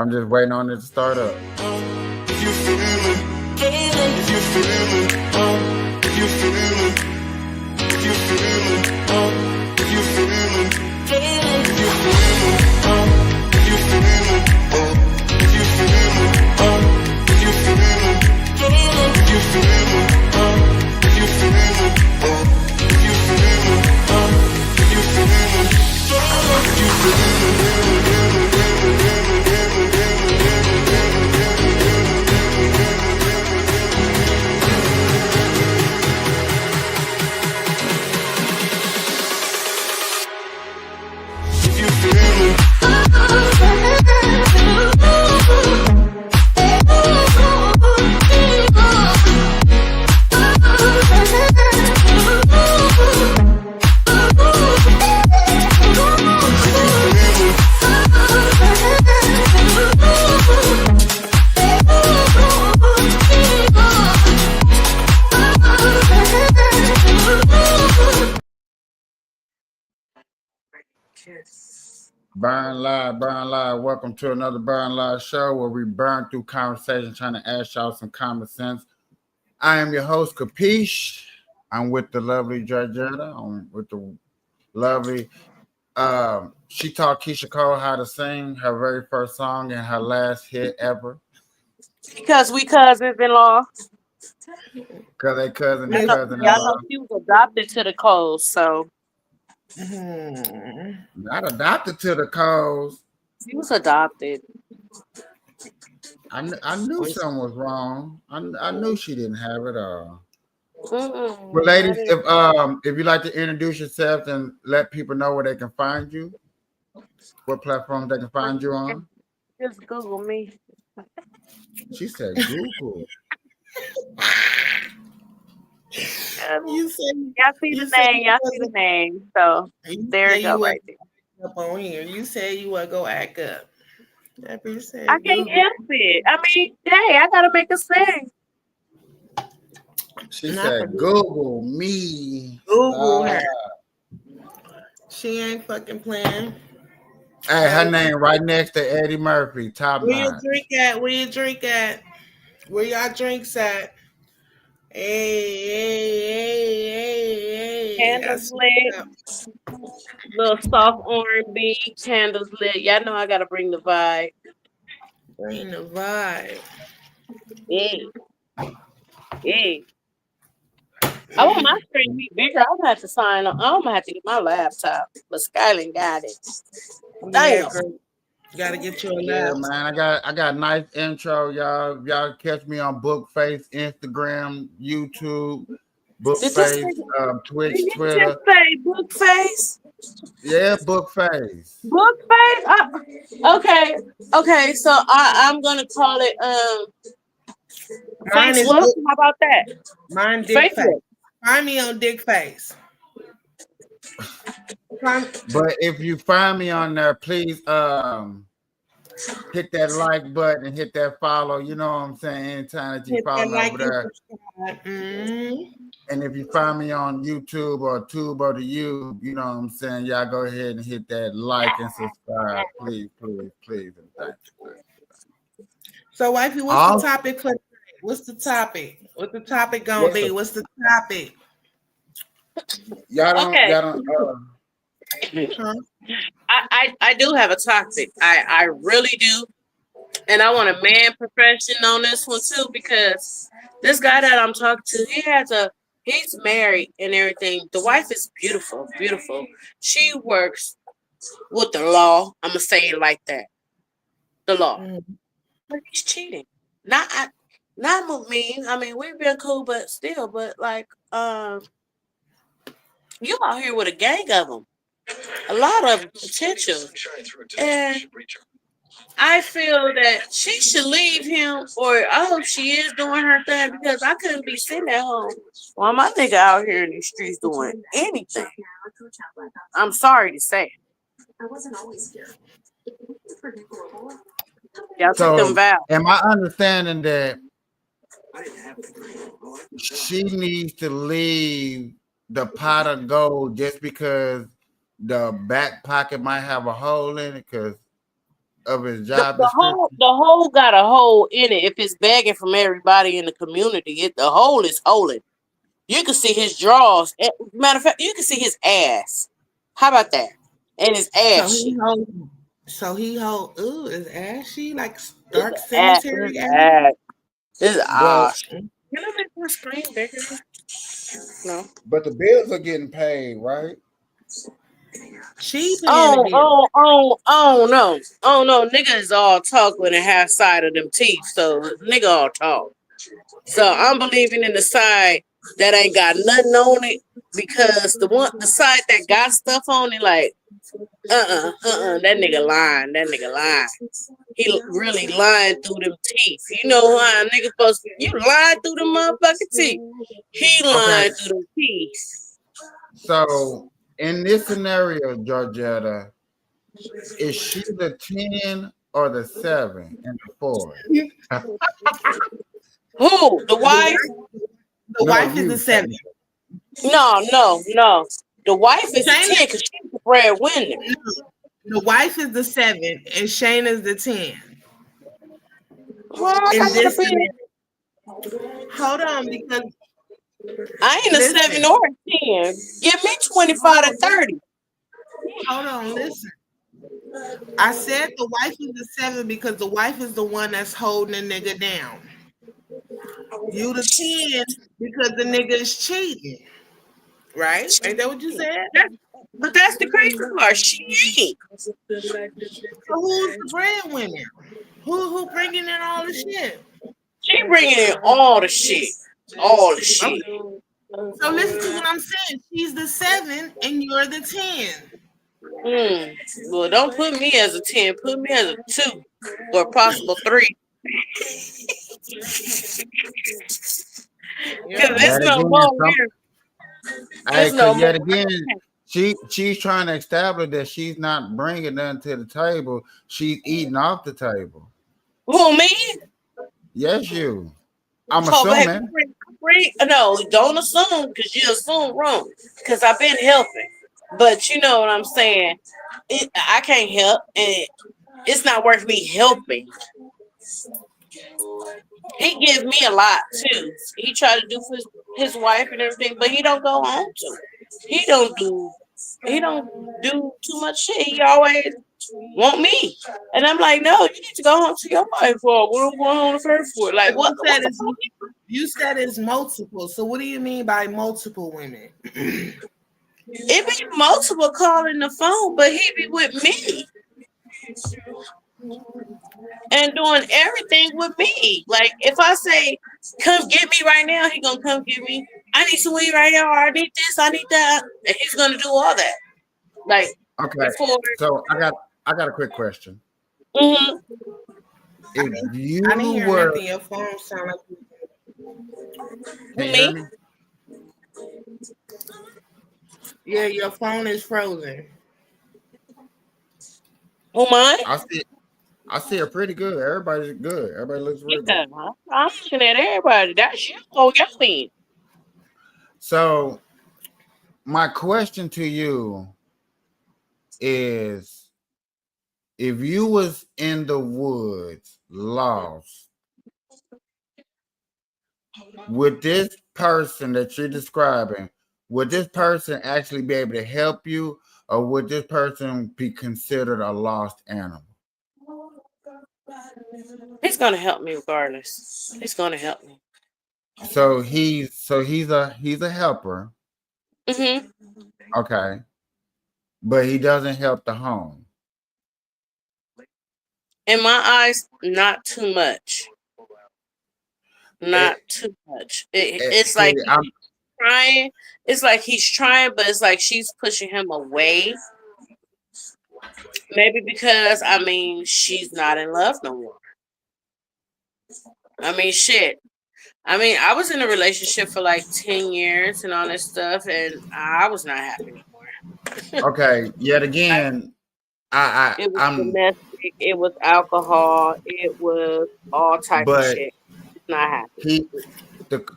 I'm just waiting on it to start up. If you feel it, if you feel it, if you feel it, if you feel it, if you feel it, if you feel it, if you feel it, if you feel it, if you feel it, if you feel it, if you feel it, if you feel it, if you feel it, if you feel it. Burn Live. Welcome to another Burn Live show where we burn through conversation trying to ask y'all some common sense. I am your host, Capiche. I'm with the lovely Georgetta. I'm with the lovely she taught Keisha Cole how to sing her very first song and her last hit ever. Because we cousins-in-law. Because they cousin and Y'all know she was adopted to the Coles, so. Not adopted to the Coles. She was adopted. I knew something was wrong. I knew she didn't have it all. Well, ladies, if you'd like to introduce yourself and let people know where they can find you, what platforms they can find you on. Just Google me. She said Google. Y'all see the name. So there you go, right there. Up on here, you said you would go act up. I can't help it. I mean, hey, I gotta make a sing. She said, "Google me." Google her. She ain't fucking playing. Hey, her name right next to Eddie Murphy. Top Where nine. you drink at? Where you drink at? Where y'all drinks at? Hey. Candles lit. Little soft R&B. Candles lit. Y'all know I gotta bring the vibe. Bring the vibe. Yeah. I want my screen to be bigger. I'm gonna have to sign up. I'm gonna have to get my laptop. But Skyline got it. Damn. You gotta get your Yeah, laptop. man. I got nice intro, y'all. Y'all catch me on Bookface, Instagram, YouTube, Bookface, Twitch, Did you Twitter. just say Bookface? Yeah, Bookface. Bookface? Okay. So I'm gonna call it Facebook. How about that? Mine Dick Face. Find me on Dick Face. But if you find me on there, please hit that like button and hit that follow. You know what I'm saying? Anytime that you follow me over there. And if you find me on YouTube or Tube or the you know what I'm saying? Y'all go ahead and hit that like and subscribe. Please. And thank you. So, wifey, what's the topic for today? What's the topic? What's the topic gonna be? What's the topic? Y'all don't. I do have a topic. I really do. And I want a man profession on this one too, because this guy that I'm talking to, he's married and everything. The wife is beautiful. She works with the law. I'm gonna say it like that. The law. But he's cheating. Not with me. I mean, we've been cool, but still, like, you out here with a gang of them. A lot of potential. And I feel that she should leave him, or I hope she is doing her thing, because I couldn't be sitting at home while my nigga out here in these streets doing anything. I'm sorry to say. I wasn't always here. Y'all took them vows. Am I understanding that she needs to leave the pot of gold just because the back pocket might have a hole in it? Because of his The, job the description? hole, the hole got a hole in it. If it's begging from everybody in the community, the hole is holding. You can see his drawers. Matter of fact, you can see his ass. How about that? And his So ass he shit. hold. So he hold. Ooh, is ashy like dark His ass. cemetery His ass? ass. His Well, ass. Can I make my screen bigger? No. but the bills are getting paid, right? She paying the bill. No. Oh no, nigga is all talk with a half side of them teeth. So nigga all talk. So I'm believing in the side that ain't got nothing on it because the side that got stuff on it, like that nigga lying. That nigga lying. He really lying through them teeth. You know how a nigga supposed to be? You lying through them motherfucking teeth. He Okay, lying through them teeth. so in this scenario, Georgetta, is she the 10 or the 7 and the 4? Who? The The wife? wife, the No, wife is the you. 7. No. The wife is the Shayna, 10 because she's the breadwinner. the wife is the 7, and Shayna's the 10. Well, I In gotta this be. scenario, hold on, because I ain't a 7 listen, or a 10. Give me 25 to 30. hold on, listen. I said the wife is the 7 because the wife is the one that's holding the nigga down. You the 10 because the nigga is cheating, right? Ain't that what you said? But that's the crazy part. She ain't. So who's the breadwinner? Who bringing in all the shit? She bringing in all the shit. All the shit. So listen to what I'm saying. She's the 7 and you're the 10. Well, don't put me as a 10. Put me as a 2 or possible 3. Because there's Yet no again, more here. There's no because more. yet again, she's trying to establish that she's not bringing nothing to the table. She's eating off the table. Who, me? Yes, you. I'm Oh, but assuming. no, don't assume because you assume wrong. Because I've been helping. But you know what I'm saying? I can't help. And it's not worth me helping. He gives me a lot too. He tried to do for his wife and everything, but he don't go home to. He don't do too much shit. He always want me. And I'm like, no, you need to go home to your wife for what I'm going home to her for. Like what You said it's multiple. So what do you mean by multiple women? it be multiple calling the phone, but he be with me. And doing everything with me. Like if I say, come get me right now, he gonna come get me. I need some weed right now, or I need this, I need that. And he's gonna do all that. Like Okay. before. So I got a quick question. Mm-hmm. If you I didn't hear were, nothing. Your phone sound can you Me? hear me? yeah, your phone is frozen. Who mine? I see her pretty good. Everybody's good. Everybody looks real Yeah, good. I'm looking at everybody. That's you. Oh, y'all mean. So my question to you is, if you was in the woods lost, would this person that you're describing, would this person actually be able to help you, or would this person be considered a lost animal? He's gonna help me regardless. He's gonna help me. So he's a helper, Mm-hmm. okay, but he doesn't help the home. In my eyes, not too much. Not It, too much. It's see, like he's trying. It's like he's trying, but it's like she's pushing him away. Maybe because she's not in love no more. Shit. I was in a relationship for like 10 years and all this stuff, and I was not happy anymore. okay, yet again, It was I'm, domestic, it was alcohol, it was all type of but shit. It's not happy.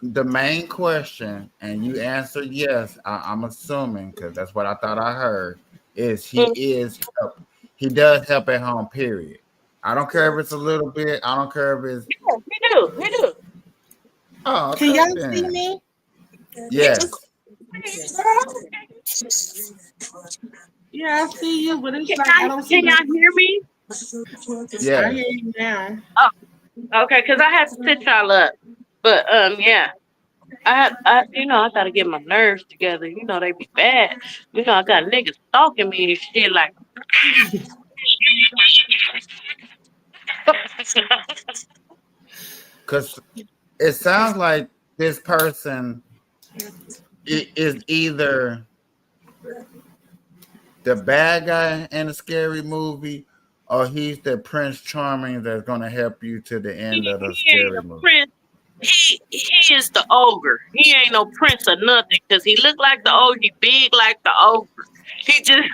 the main question, and you answered yes. I'm assuming because that's what I thought I heard. Is he Mm, is help? He does help at home. Period. I don't care if it's a little bit. I don't care if it's. Yeah, he do. He do. Oh, Can okay y'all see then. me? Yes. Yeah, I see you, but it's Can like I don't see can y'all hear me? I Yes. hear you now. Okay, because I had to sit y'all up. But yeah. I gotta get my nerves together. You know, they be bad. You know, I got niggas stalking me and shit like Because it sounds like this person is either the bad guy in a scary movie, or he's the Prince Charming that's gonna help you to the end of the he ain't scary a movie. prince. He is the ogre. He ain't no prince or nothing because he look like the ogre. He big like the ogre. He just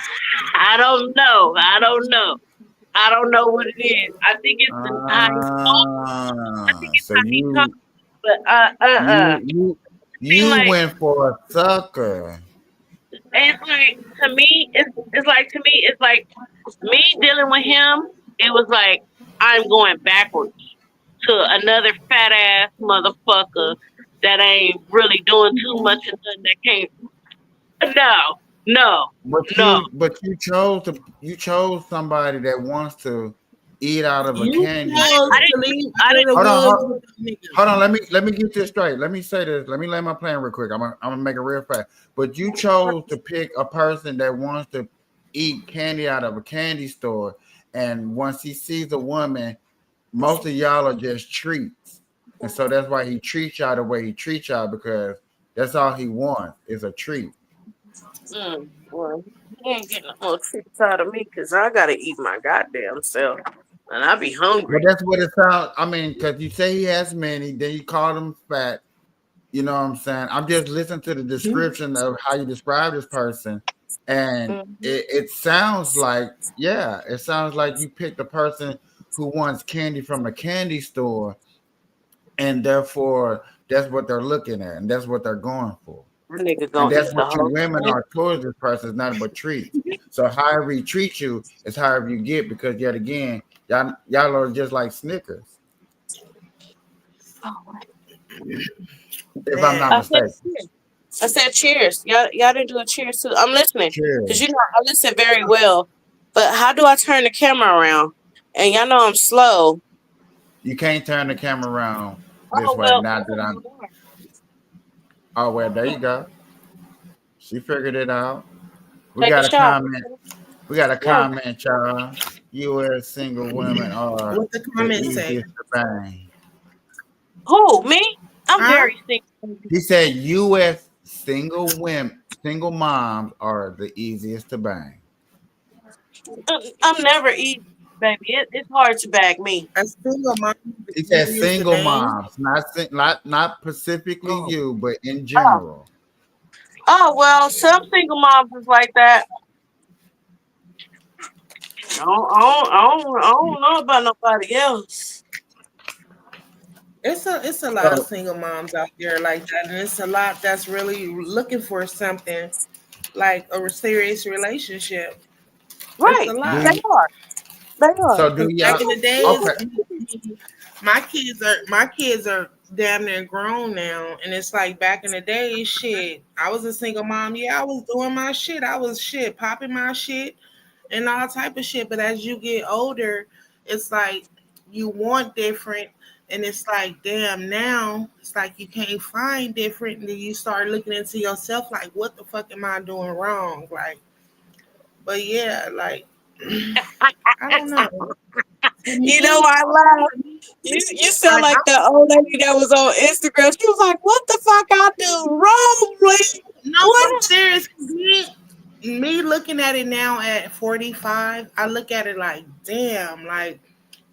I don't know. I don't know what it is. I think it's the how he talk. I think it's So how he talk. But you you seem you like went for a sucker. it's like to me, it's like to me, it's like me dealing with him. It was like I'm going backwards to another fat ass motherfucker that ain't really doing too much and nothing that can't. No, no, no. But you chose somebody that wants to eat out of a You candy chose I store. to didn't. leave I out of didn't. the Hold on, woods hold, with the nigga. hold on. Let me get this straight. Let me say this. Let me lay my plan real quick. I'm gonna make it real fast. But you chose to pick a person that wants to eat candy out of a candy store, and once he sees a woman, most of y'all are just treats, and so that's why he treats y'all the way he treats y'all, because that's all he wants is a treat. Well, he ain't getting no more treats out of me because I gotta eat my goddamn self, and I be But hungry. that's what it sounds. I mean, because you say he has many, then you call him fat. You know what I'm saying? I'm just listening to the description of how you describe this person, and Mhm. it sounds like, yeah, it sounds like you picked a person who wants candy from a candy store, and therefore that's what they're looking at, and that's what they're going for. That nigga And gonna that's eat the what you whole women thing. are towards this person, is nothing but treats. So however he treats you is however you get, because yet again, y'all are just like Snickers, if I'm not I Man, said mistaken. cheers. I said cheers. Y'all didn't do a cheers too. I'm listening because Cheers. you know I listen very well. But how do I turn the camera around? And y'all know I'm slow. You can't turn the camera around this Oh way. well, Now that I'm, oh well, there you go. She figured it out. We take a got a shot. comment. We got a Yeah. comment, y'all. U.S. single women are what the the comments say? easiest to bang. Who me? I'm Huh? very single. He said U.S. single moms are the easiest to bang. I'm never easy, baby. It's hard to bag me. A single mom He said is used to single bang. moms, not specifically Oh, you, but in Oh, general. oh well, some single moms is like that. I don't know about nobody else. it's a lot of So, single moms out there like that, and it's a lot that's really looking for something like a serious relationship. It's Right? a do They lot. you, are. They are. so do Because back y'all? in the days, Okay, my kids are damn near grown now, and it's like back in the day, shit. I was a single mom. Yeah, I was doing my shit. I was shit popping my shit and all type of shit. But as you get older, it's like you want different, and it's like damn now it's like you can't find different, and then you start looking into yourself like, what the fuck am I doing wrong? Like, but yeah, like I don't know. For You know, me, I laugh. You sound like like that old lady that was on Instagram. She was like, "What the fuck I do wrong, please? no, I'm What?" serious. Me looking at it now at 45, I look at it like, damn, like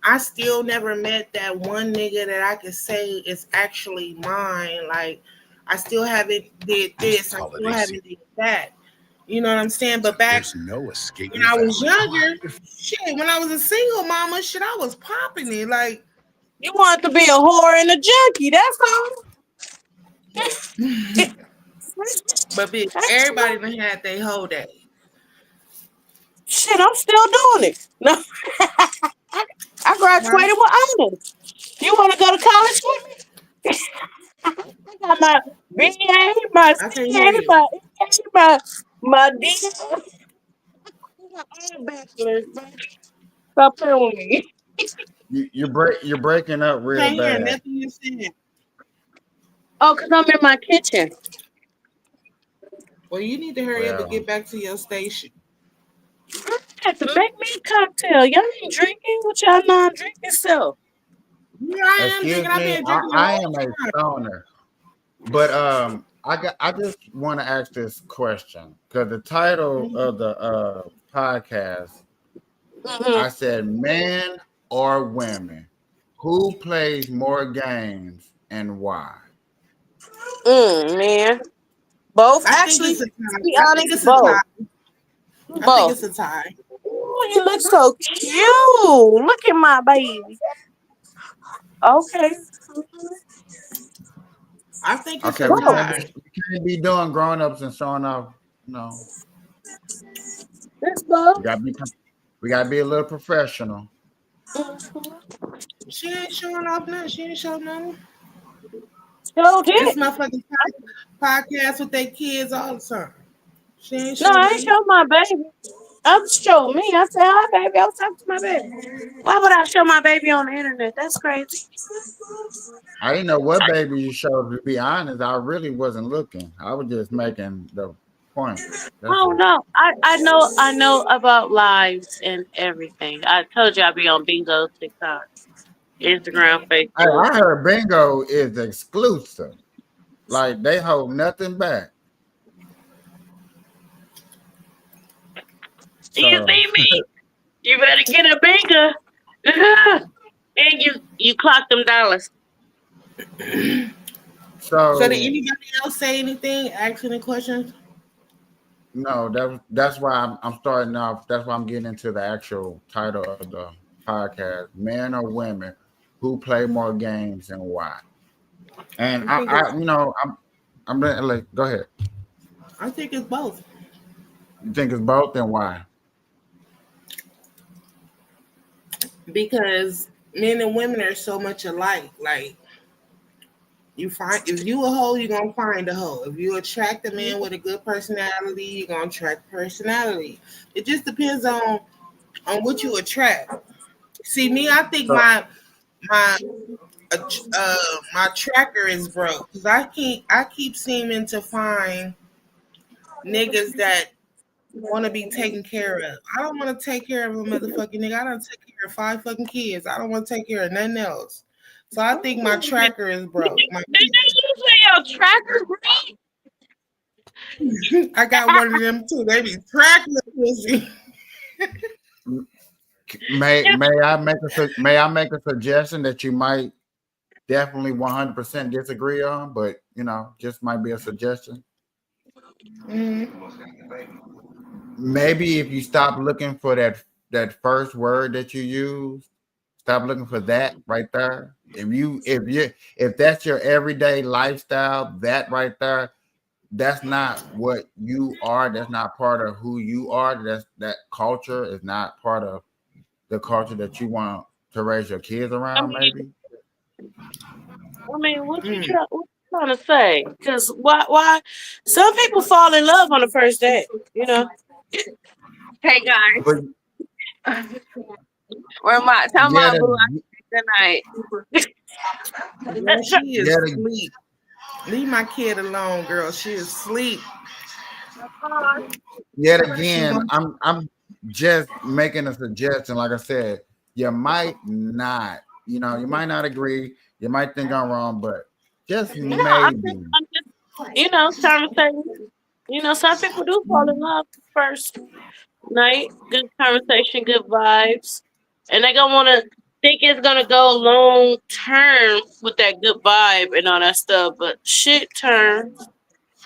I still never met that one nigga that I could say is actually mine. Like I still haven't did this, I still haven't did that. You know what I'm saying? But back when I was younger, shit, when I was a single mama, shit, I was popping it. Like, You want to be a whore and a junkie? That's all. but bitch, That's everybody all. done had their whole day. Shit, I'm still doing it. No, I graduated with honors. You want to go to college with me? I got my BA, my I can't hear CA, you. my EA, my D. I got all bachelors. Stop playing with me. You're breaking up real Can't hear bad. nothing you said. Oh, because I'm in my kitchen. Well, you need to hurry up and Well, get back to your station. I have to make me a cocktail. Y'all ain't drinking with y'all non-drinking self. Here I am excuse drinking. I've me, been drinking the I whole am a time. stoner. But I just want to ask this question because the title of the podcast, I Mm-hmm. said men or women, who plays more games and why? Man. Both. I think Actually, it's a to tie. be I think honest, it's a both. tie. I think Both. it's a tie. Ooh, you look so cute. Look at my baby. Okay. I think it's Okay, a Both. tie. we can't be doing grown ups and showing off. No, That's we both. gotta be we gotta be a little professional. Mm-hmm. She ain't showing off nothing. She ain't showing nothing. So This did. motherfucking podcast with their kids all the time. She ain't No, showing I ain't nothing. show my baby. I showed me. I said, hi, baby. I was talking to my baby. Why would I show my baby on the internet? That's crazy. I didn't know what baby you showed. To be honest, I really wasn't looking. I was just making the point. That's Oh it. no, I know about lives and everything. I told you I'd be on Bingo, TikTok, Instagram, Facebook. I heard bingo is exclusive. Like they hold nothing back. You So, see me? You better get a Bingo. And you clock them dollars. So did so anybody else say anything? Ask any questions? no, that's why I'm starting off. That's why I'm getting into the actual title of the podcast: men or women who play more games and why. And I think it's I'm like, go ahead. I think it's both. You think it's both and why? Because men and women are so much alike. Like you find if you a hoe, you're gonna find a hoe. If you attract a man with a good personality, you're gonna attract personality. It just depends on what you attract. See me, I think So my my tracker is broke because I keep seeming to find niggas that want to be taken care of. I don't want to take care of a motherfucking nigga. I don't take care of 5 fucking kids. I don't want to take care of nothing else. So I think my tracker is broke. Did you say your tracker break? I got one of them too. They be tracking the pussy. may I make a suggestion that you might definitely 100% disagree on, but just might be a suggestion. Mhm. Maybe if you stop looking for that first word that you use, stop looking for that right there. If that's your everyday lifestyle, that right there, that's not what you are. That's not part of who you are. That culture is not part of the culture that you want to raise your kids I around. mean, Maybe. Mm. what you trying to say? Because why? Some people fall in love on the first date. You know. Hey But guys, where my tell yet, my boo good night. Girl, she is yet, asleep. Leave my kid alone, girl. She is asleep. yet She again, wants I'm just making a suggestion. Like I said, you might not, you might not agree. You might think I'm wrong, but just You know, maybe. I'm just, trying to say, some people do fall in love first night. Good conversation, good vibes, and they gonna want to think it's gonna go long term with that good vibe and all that stuff. But shit terms,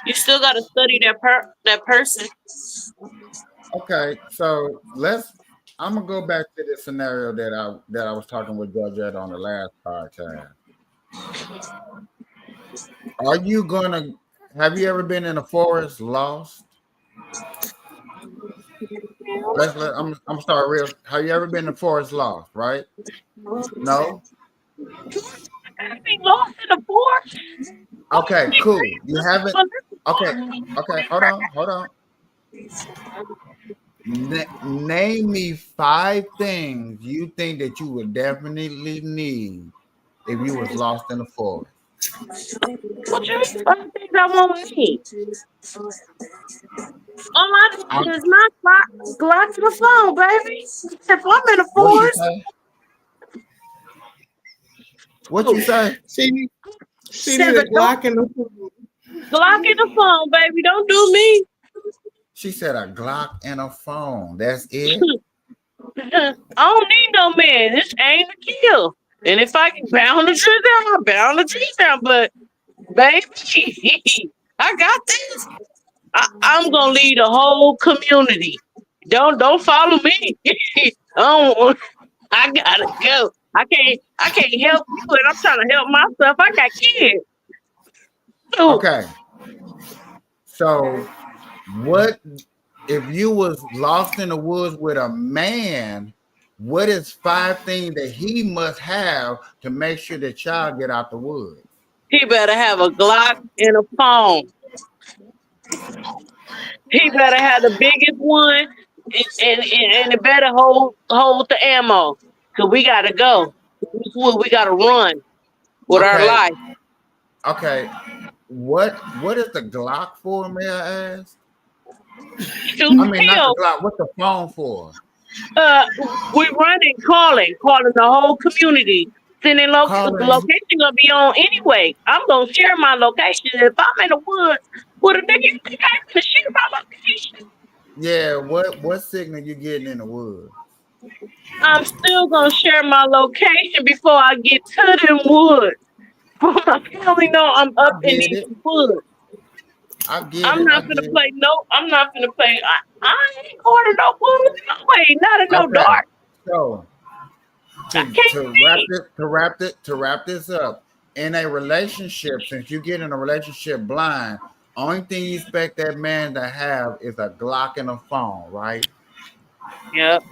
you still gotta study that person. Okay, so I'm gonna go back to the scenario that I was talking with Georgette on the last podcast. Are you gonna? Have you ever been in a forest lost? I'm sorry, real. Have you ever been to Forest Lost? Right? No. I be lost in the forest. Okay, cool. You haven't. Okay, hold on. Name me 5 things you think that you would definitely need if you was lost in the forest. What you mean? I think I want me. All I I- need is my Glock to the phone, baby. If I'm in the What you forest, say? What you say? She need a seven, Glock in the phone. Glock in the phone, baby. Don't do me. She said a Glock and a phone. That's it. I don't need no man. This ain't a kill. And if I can bound the tree down, I'll bound the tree down. But baby, I got this. I'm gonna lead the whole community. Don't follow me. I gotta go. I can't help you, and I'm trying to help myself. I got kids. So, Okay. So, what if you was lost in the woods with a man? What is 5 things that he must have to make sure that y'all get out the woods? he better have a Glock and a phone. He better have the biggest one, and it better hold the ammo. Cause we gotta go. We gotta run with our Okay. life. Okay. What is the Glock for, may I ask? Shoot I mean, not kill. the Glock. What's the phone for? We running, calling the whole community. Sending the Calling. location gonna be on anyway. I'm gonna share my location. If I'm in the woods with a nigga, you think I'm gonna share my location? Yeah. What signal you getting in the woods? I'm still gonna share my location before I get to them woods. My family know I'm I up in get these it. woods. I get I'm it. I not get gonna it. play. No, I'm not gonna play. I ain't going to no woods. No way. Not in no Okay. dark. So I to can't see. wrap this up, in a relationship, since you get in a relationship blind, only thing you expect that man to have is a Glock and a phone, right? Yep.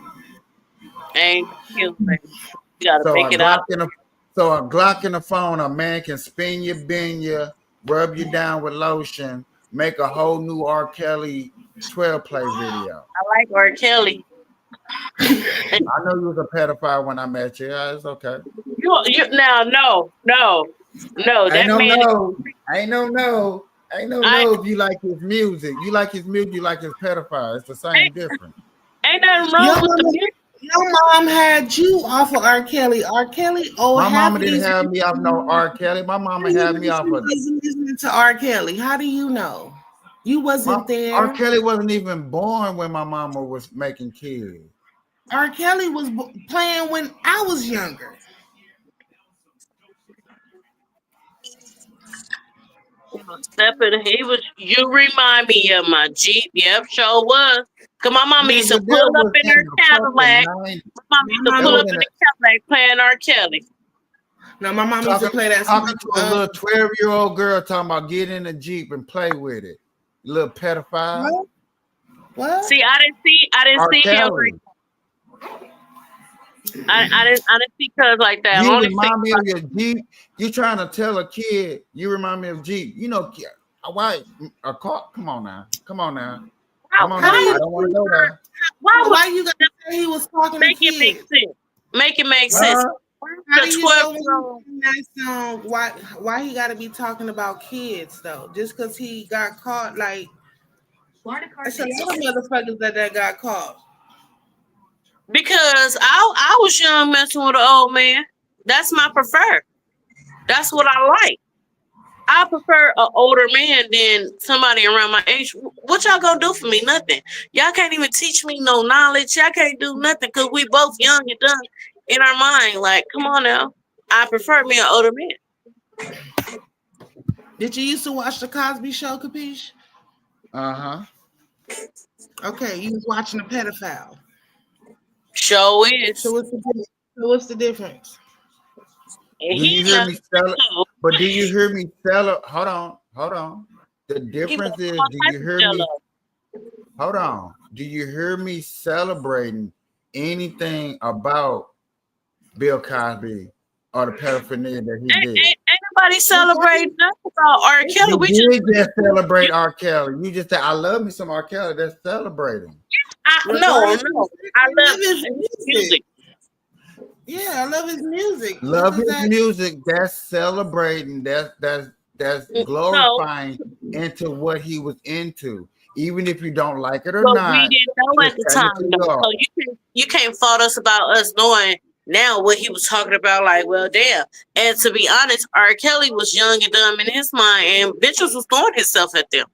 Ain't killing me. You gotta So make a it out. Glock and a phone, a man can spin you, bend you, rub you down with lotion, make a whole new R. Kelly 12 play video. I like R. Kelly. I know you was a pedophile when I met you. Yeah, it's okay. You now no. I That don't man. know. I don't know. I don't I know if you like his music. You like his music, you like his pedophile. It's the same difference. ain't nothing Your wrong with the mama, music. your mom had you off of R. Kelly. R. Kelly, My half mama of didn't these have me off no R. Kelly. My mama had me off of wasn't listening to R. Kelly. How do you know? You wasn't R. there. Kelly wasn't even born when my mama was making kids. R. Kelly was playing when I was younger. You remind me of my Jeep. Yep, sure was. Cause my mama used to Nigga, pull that up was in in her the Cadillac. fucking 90s. My mama used to My pull That up was in in the the, Cadillac playing R. Kelly. Now my mom used to play that talking song. to a little 12-year-old girl talking about get in the Jeep and play with it. Little pedophile. What? See, I didn't R. see him like Kelly. I didn't see cuz like that. You I only see remind me of your Jeep. You trying to tell a kid you remind me of Jeep. You know, why a car? Come on now. Come on now. Come on How now. do you I don't want to go there. why you gotta say he was talking to make it make kids? sense? Make it make sense. Huh? How The do you know 12-year-old. when that song? Why he gotta be talking about kids though? Just because he got caught, like it's a lot of motherfuckers that got caught. Because I was young messing with an old man. That's my prefer. That's what I like. I prefer an older man than somebody around my age. What y'all gonna do for me? Nothing. Y'all can't even teach me no knowledge. Y'all can't do nothing because we both young and done in our mind. Like, come on now. I prefer me an older man. Did you used to watch the Cosby Show, Capiche? Uh-huh. Okay, you was watching a pedophile. Show is. So what's the difference? And Do you he hear knows me sell it? too. But do you hear me sell it? Hold on. The He difference knows is, all do types you of hear me? jello. hold on. Do you hear me celebrating anything about Bill Cosby or the paraphernalia that he did? Ain't nobody celebrating nothing about R. Kelly. You We did just celebrate R. Kelly. You just said, I love me some R. Kelly. That's celebrating. no. I love his his music. Yeah, I love his music. Love What his does that- music. That's celebrating. That's glorifying into what he was into. Even if you don't like it or But not. we didn't know at the it's time, technically though. art. So you can't fault us about us knowing now what he was talking about. Like, well, damn. And to be honest, R. Kelly was young and dumb in his mind, and bitches was throwing himself at them.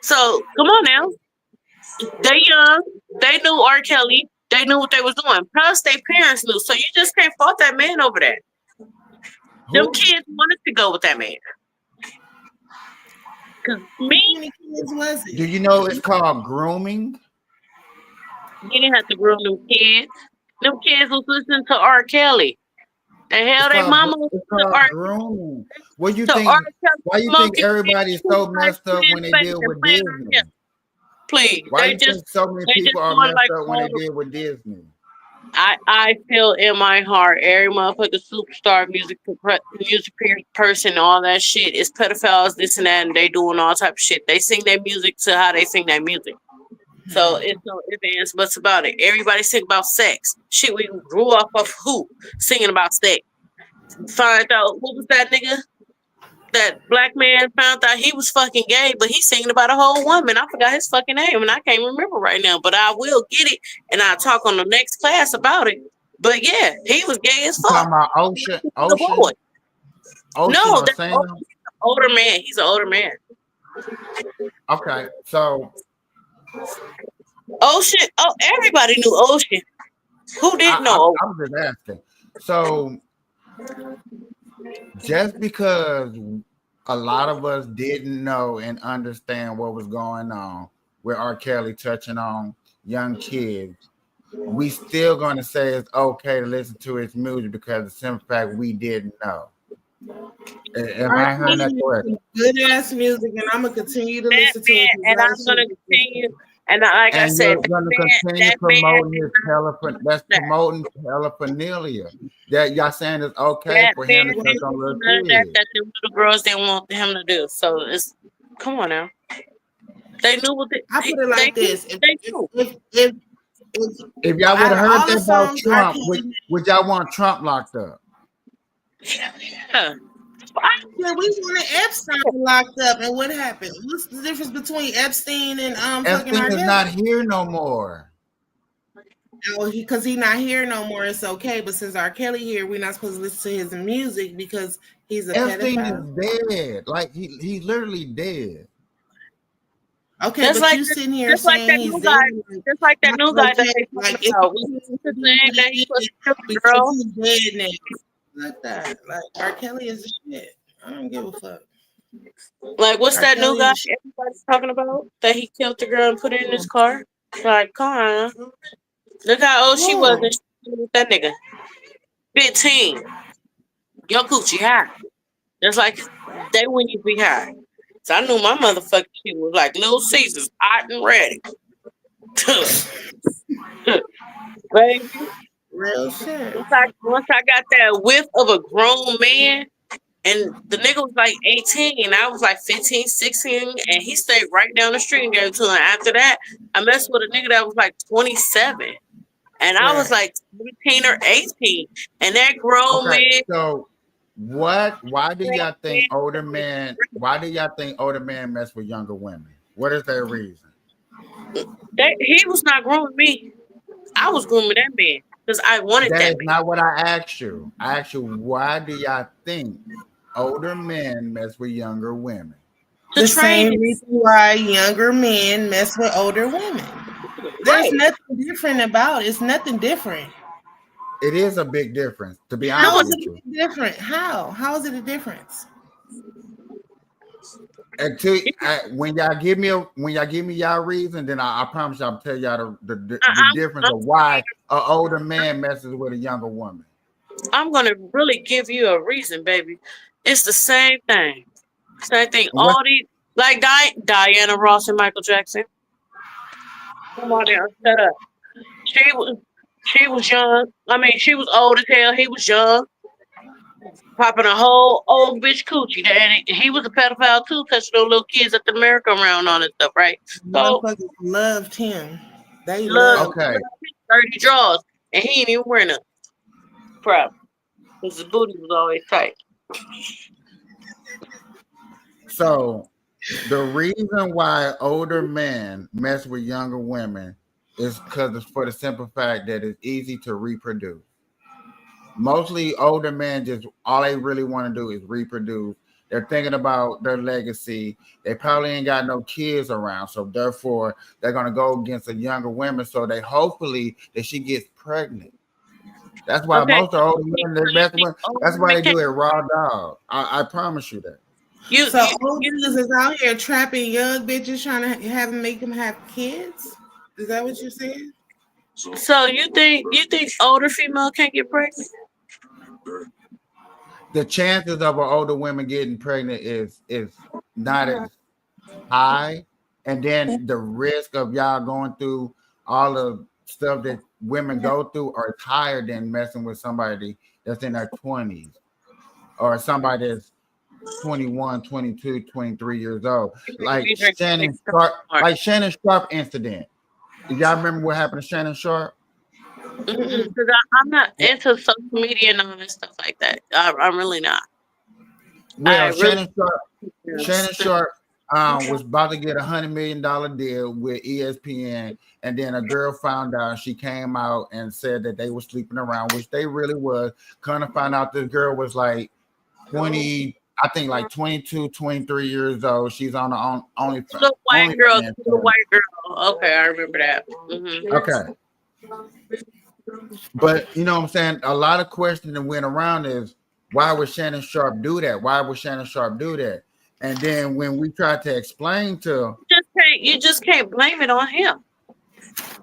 So come on now, they young, they knew R. Kelly, they knew what they was doing. Plus, their parents knew. So you just can't fault that man over that. Them Who? kids wanted to go with that man. Cause How me, many kids was Do it? you know it's called grooming? you didn't have to groom them kids. Them kids was listening to R. Kelly. The hell, It's they called, mama was it's listening to called R. grooming. What you So think? R. Kelly Why you think smoking everybody is so messed up when they space deal and with playing R. Disney? Kelly. Please, Why they you just think so many they just people are doing messed like up when they all the- deal with Disney? I feel in my heart every motherfucking superstar music person, all that shit is pedophiles, this and that, and they doing all type of shit. They sing their music to how they sing their music. So it's no ifs, ands, buts about it. Everybody sing about sex. Shit, we grew up of who? Singing about sex. Find out what was that nigga? That black man found out he was fucking gay, but he's singing about a whole woman. I forgot his fucking name and I can't remember right now, but I will get it and I'll talk on the next class about it. But yeah, he was gay as You talking fuck. about Ocean? The boy. Ocean No, or that's Sam? older man. He's an older man. Okay, so Ocean. Oh, everybody knew Ocean. Who didn't know? I was just asking. So just because a lot of us didn't know and understand what was going on with R. Kelly touching on young kids, we still going to say it's okay to listen to his music because of the simple fact we didn't know. Am I hearing that correctly? Good ass music, and I'm gonna continue to listen to it. And I'm gonna continue. And like I And said, you're going to continue promoting his that's promoting paraphernalia. That y'all saying it's okay that for man him to didn't touch on do little none of that kids. that the little girls didn't want him to do. So it's come on now. They knew what they. I put it like this: They knew. If y'all would out have of heard all that the about songs Trump, R. would y'all want Trump locked up? Yeah. Yeah, we wanted Epstein locked up, and what happened? What's the difference between Epstein and fucking R. Epstein is Kelly? not here no more. Oh, because he's not here no more. It's okay, but since R. Kelly here, we're not supposed to listen to his music because he's a Epstein pedophile. is dead. Like he's literally dead. Okay, Just but like you the- sitting here just like saying that he's new dead. guy. Just like that new guy that they Like, talking about. What's his name that he was a because girl? he's dead now. Like that. Like R. Kelly is the shit. I don't give a fuck. Like what's R. that new Kelly guy is- everybody's talking about? That he killed the girl and put her in his car? Like, come on. Look how old she was and she was with that nigga. 15. Your coochie high. Just like they when you be high. So I knew my motherfucking shit was like Little Caesars, hot and ready. Baby, Real shit. once I got that whiff of a grown man, and the nigga was like 18, and I was like 15, 16, and he stayed right down the street and gave it to him. After that, I messed with a nigga that was like 27, and I was like 17 or 18, and that grown Okay, man. so why do y'all think older men mess with younger women? What is their reason? He was not grooming me. I was grooming that man because I wanted That that is man. not what I asked you. I asked you, why do y'all think older men mess with younger women? The same training. reason why younger men mess with older women. There's Right. nothing different about it. It's nothing different. It is a big difference, to be How honest is with you. it different? How is it a difference? Until when y'all give me y'all reason, then I promise you I'll tell y'all the difference of why an older man messes with a younger woman. I'm gonna really give you a reason, baby. It's the same thing. Same thing. What? All these like Diana Ross and Michael Jackson. Come on now, shut up. She was young. I mean, she was old as hell. He was young, popping a whole old bitch coochie. And he was a pedophile too, touching those little kids at the merry-go-round on and stuff, right? So Motherfuckers loved him. They love loved. Okay, dirty drawers, and he ain't even wearing a problem. Because his booty was always tight. so the reason why older men mess with younger women is because it's for the simple fact that it's easy to reproduce. Mostly older men just all they really want to do is reproduce. They're thinking about their legacy. They probably ain't got no kids around, so therefore they're gonna go against a younger woman. So they hopefully that she gets pregnant. That's why Okay. most of older men they mess with. That's why they do it raw dog. I promise you that. You, So you, old you niggas is out here trapping young bitches trying to have them make them have kids. Is that what you're saying? so you think older female can't get pregnant? The chances of an older woman getting pregnant is not as high, and then the risk of y'all going through all the stuff that women go through are higher than messing with somebody that's in their 20s or somebody that's 21, 22, 23 years old. Like Shannon Sharp, like Shannon Sharp incident. Do y'all remember what happened to Shannon Sharp? Because I'm not into social media and all that stuff like that. I'm really not. Well, I really Shannon Sharp was about to get $100 million deal with ESPN, and then a girl found out. She came out and said that they were sleeping around, which they really was. Kind of found out this girl was like 20, I think like 22, 23 years old. She's on the only little white girl, OnlyFans. little white girl. Okay, I remember that. Mm-hmm. Okay. But you know what I'm saying? A lot of questions that went around is why would Shannon Sharp do that? Why would Shannon Sharp do that? And then when we tried to explain to You just can't blame it on him.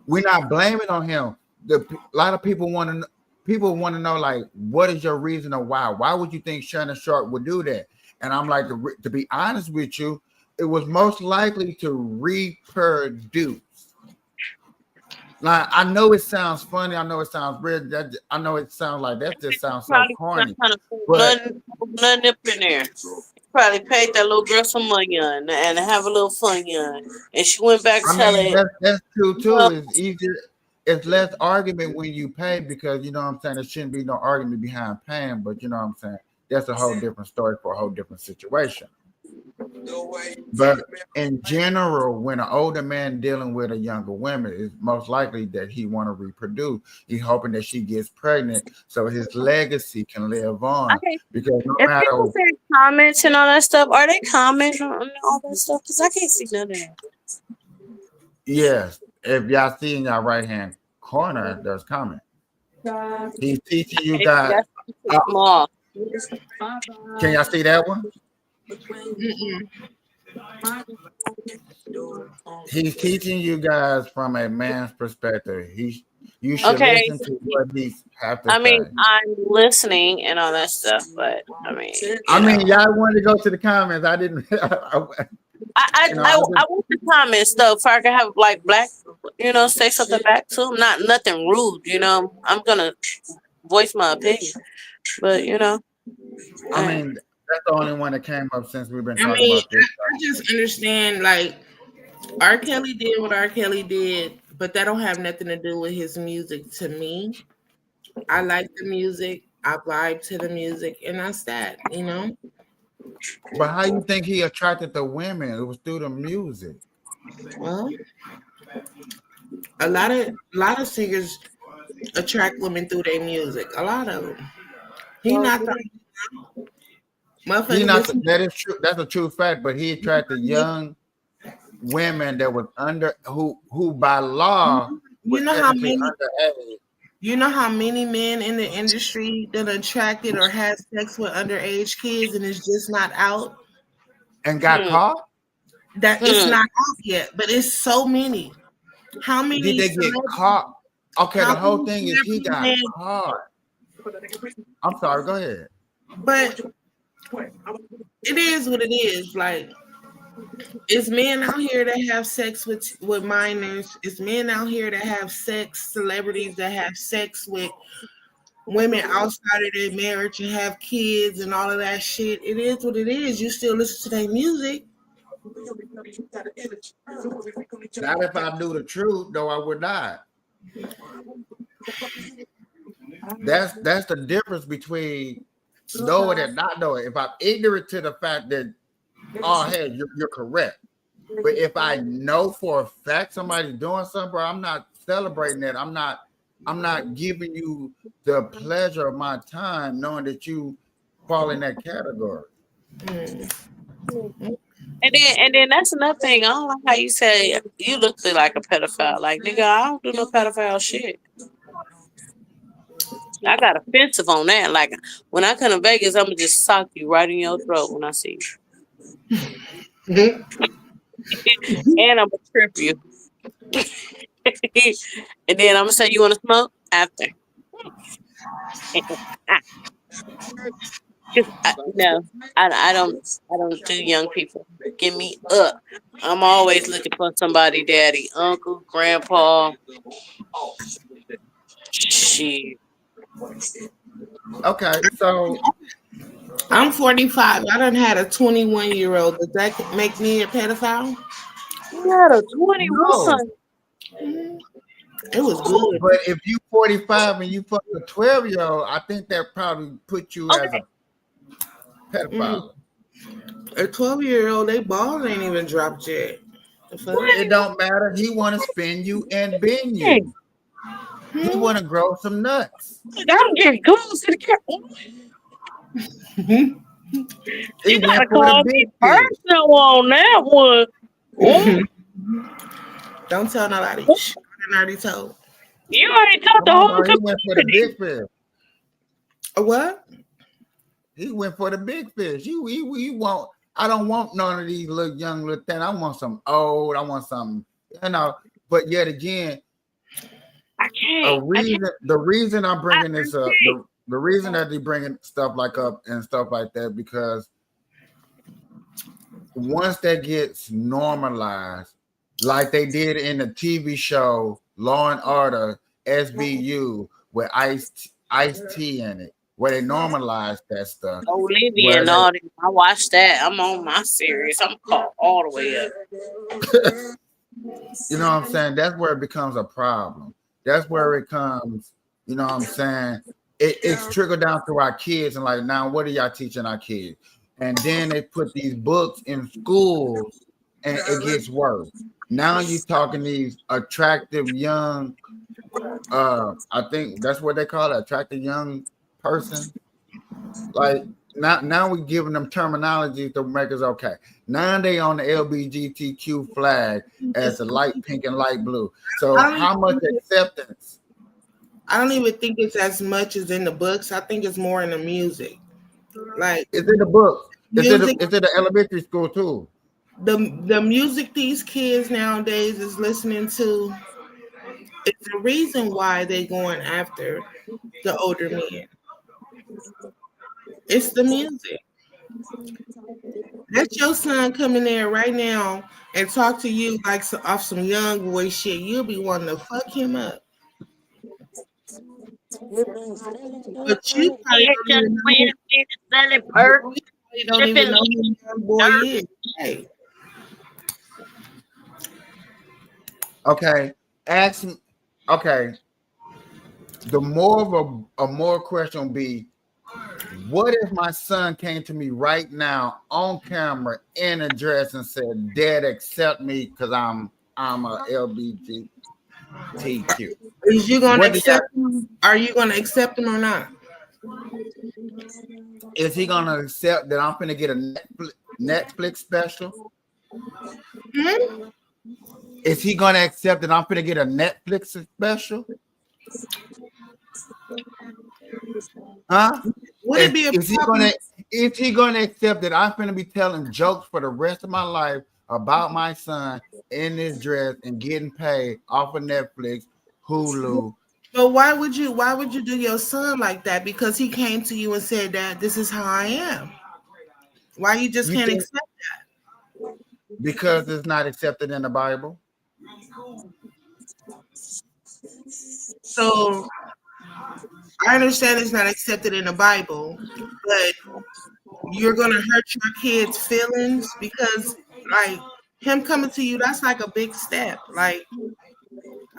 we're not blaming on him. A lot of people want to know like what is your reason or why? Why would you think Shannon Sharp would do that? And I'm like to be honest with you, it was most likely to reproduce. Like I know it sounds funny, I know it sounds weird. I know it sounds like that just sounds so corny. But Nothing up in there. Probably paid that little girl some money on and have a little fun on. And she went back I telling mean that's true too. It's easier, it's less argument when you pay because you know what I'm saying. There shouldn't be no argument behind paying, but you know what I'm saying. That's a whole different story for a whole different situation. But in general, when an older man dealing with a younger woman, it's most likely that he want to reproduce. He's hoping that she gets pregnant so his legacy can live on. Okay. Because no If matter people say comments and all that stuff, are they commenting on all that stuff? Because I can't see none of that. yes, if y'all see in your right hand corner, there's comment. He's teaching you guys. That's small. Can y'all see that one? He's teaching you guys from a man's perspective. You should Okay. listen to what he have to I say. mean, I'm listening and all that stuff, but I mean, y'all wanted to go to the comments. I didn't. I want the comments though, if I can have like black, say something back to them. Not nothing rude, I'm gonna voice my opinion, but I mean, that's the only one that came up since we've been talking I mean, about this. I just understand like R. Kelly did what R. Kelly did, but that don't have nothing to do with his music to me. I like the music, I vibe to the music, and that's that, But how you think he attracted the women? It was through the music. Well, a lot of singers attract women through their music. A lot of them. He not the motherfucker. That is true. That's a true fact. But he attracted young women that was under who by law was technically underage. You know how many men in the industry that attracted or had sex with underage kids and it's just not out and got caught? That it's not out yet, but it's so many. How many did they get caught? Okay, the whole thing is he got caught. I'm sorry, go ahead. But it is what it is. Like It's men out here that have sex with minors. It's men out here that have sex, celebrities that have sex with women outside of their marriage and have kids and all of that shit. It is what it is. You still listen to their music. Not if I knew the truth, though I would not. That's the difference between knowing and not knowing. If I'm ignorant to the fact that, oh, hey, you're correct. But if I know for a fact somebody's doing something, bro, I'm not celebrating that. I'm not giving you the pleasure of my time knowing that you fall in that category. And then that's another thing. I don't like how you say you look like a pedophile. Like, nigga, I don't do no pedophile shit. I got offensive on that. Like, when I come to Vegas, I'm gonna just sock you right in your throat when I see you. And I'm gonna trip you. And then I'm gonna say, you want to smoke after. No, I don't do young people. Give me up. I'm always looking for somebody, daddy, uncle, grandpa. Shit. Okay, so I'm 45. I done had a 21-year-old. Does that make me a pedophile? You had a 21. no. It was good. But if you 45 and you fuck a 12-year-old, I think that probably put you as a pedophile. A 12-year-old, they balls ain't even dropped yet. The fuck? It don't matter. He want to spin you and bend you. He want to grow some nuts. I'm getting close to the camera. He You gotta went for call the me big fish. personal on that one. Ooh, Don't tell nobody. I already told. you already told the whole He went for the community. big fish. A what? He went for the big fish. You want. I don't want none of these little young little things. I want some old. I want some, But yet again, I can't. the reason I'm bringing this up, the reason that they bringing stuff like up and stuff like that, because once that gets normalized, like they did in the TV show Law and Order SVU with Ice-T in it, where they normalized that stuff. Olivia and all that. I watched that. I'm on my series. I'm caught all the way up. You know what I'm saying? That's where it becomes a problem. That's where it comes, you know what I'm saying? It's trickled down to our kids and like, now what are y'all teaching our kids? And then they put these books in schools and it gets worse. Now you're talking these attractive young, I think that's what they call it, attractive young person. Like now we're giving them terminology to make us okay. Now they on the LGBTQ flag as a light pink and light blue. So how much acceptance? I don't even think it's as much as in the books. I think it's more in the music. Like It's in the book. It's music, in the elementary school too. the music these kids nowadays is listening to. It's the reason why they going after the older men. It's the music. Let your son come in there right now and talk to you like off some young boy shit. You'll be wanting to fuck him up. But you probably don't even know who the young boy is. Hey. Okay. Ask me. Okay. The more of a more question will be, what if my son came to me right now on camera in a dress and said, "Dad, accept me because I'm a LGBTQ." Is you gonna accept him? Are you gonna accept him or not? Is he gonna accept that I'm gonna get a Netflix special? Hmm? Is he gonna accept that I'm gonna get a Netflix special? Huh? Would it be a problem? Is he gonna accept that I'm gonna be telling jokes for the rest of my life about my son in this dress and getting paid off of Netflix, Hulu? But why would you do your son like that? Because he came to you and said that this is how I am. Why you just can't accept that? Because it's not accepted in the Bible. So I understand it's not accepted in the Bible, but you're gonna hurt your kids' feelings because, like, him coming to you, that's like a big step. Like,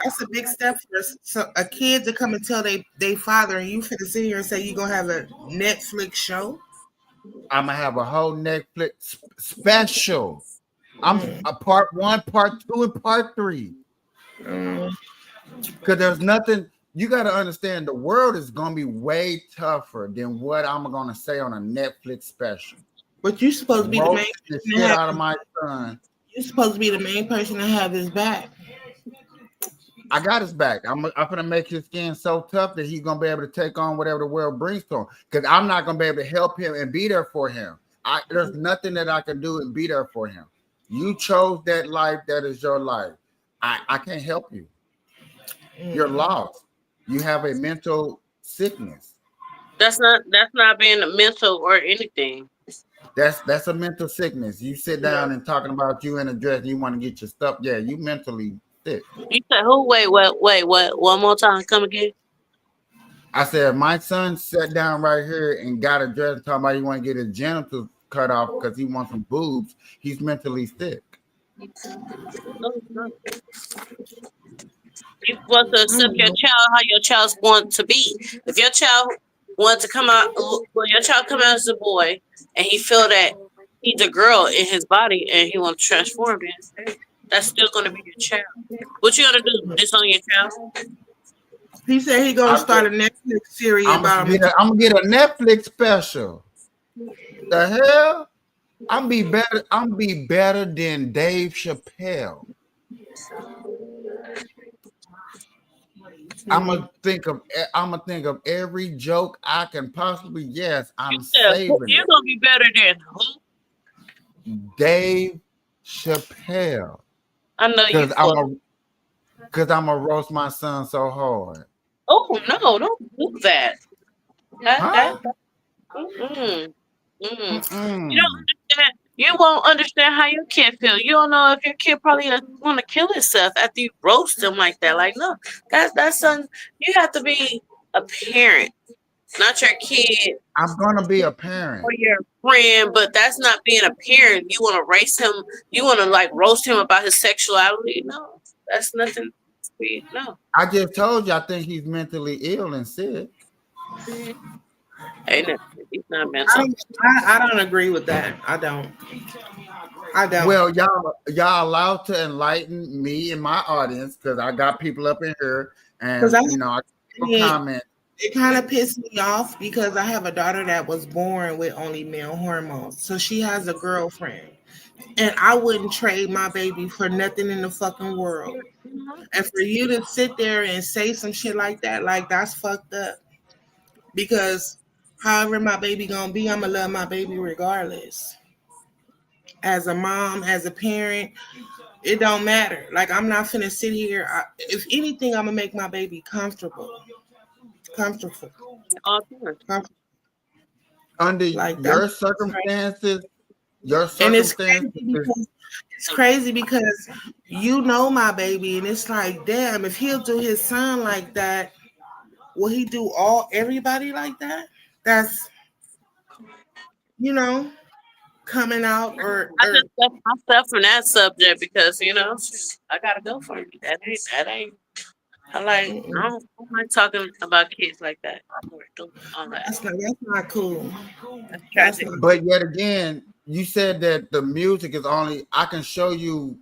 that's a big step for a kid to come and tell they father, and you finna sit here and say you're gonna have a Netflix show. I'm gonna have a whole Netflix special. I'm a part 1, part 2, and part 3. Because there's nothing. You got to understand, the world is gonna be way tougher than what I'm gonna say on a Netflix special. But you're supposed to be the main The person shit out of my son. You're supposed to be the main person to have his back. I got his back. I'm gonna make his skin so tough that he's gonna be able to take on whatever the world brings to him. Because I'm not gonna be able to help him and be there for him. There's nothing that I can do and be there for him. You chose that life. That is your life. I can't help you. You're lost. You have a mental sickness. That's not being a mental or anything. That's a mental sickness. You sit down and talking about you in a dress, you want to get your stuff. Yeah, you mentally sick. You said who? Wait, what? One more time. Come again. I said my son sat down right here and got a dress and talking about he want to get his genitals cut off because he wants some boobs. He's mentally sick. You supposed to accept your child how your child's want to be. If your child wants to come out, well, your child come out as a boy, and he feel that he's a girl in his body, and he want to transform it, that's still going to be your child. What you gonna do? Disown your child? He said he gonna start a Netflix series about him. I'm gonna get a Netflix special. The hell? I'm be better than Dave Chappelle. I'm gonna think of every joke I can possibly. Yes, I'm saving. You're gonna be better than who? Dave Chappelle. I know you. Because I'm gonna roast my son so hard. Oh no! Don't do that. You don't understand. You won't understand how your kid feel. You don't know if your kid probably want to kill himself after you roast him like that. Like, no, that's son. You have to be a parent, not your kid. I'm gonna be a parent or your friend, but that's not being a parent. You want to race him. You want to like roast him about his sexuality. No, that's nothing. No. I just told you I think he's mentally ill and sick. Hey, he's not mental. I don't agree with that. I don't. Well, y'all allowed to enlighten me and my audience because I got people up in here and I comment. It kind of pissed me off because I have a daughter that was born with only male hormones, so she has a girlfriend, and I wouldn't trade my baby for nothing in the fucking world. And for you to sit there and say some shit like that, like that's fucked up. Because however my baby gonna be, I'ma love my baby regardless. As a mom, as a parent, it don't matter. Like I'm not finna sit here. If anything, I'm gonna make my baby comfortable. Under like your circumstances, and it's crazy because you know my baby, and it's like, damn, if he'll do his son like that, will he do everybody like that? That's coming out or I just left myself from that subject because I gotta go for it. That ain't. I don't like talking about kids like that. That's not cool. That's tragic. But yet again, you said that the music is only. I can show you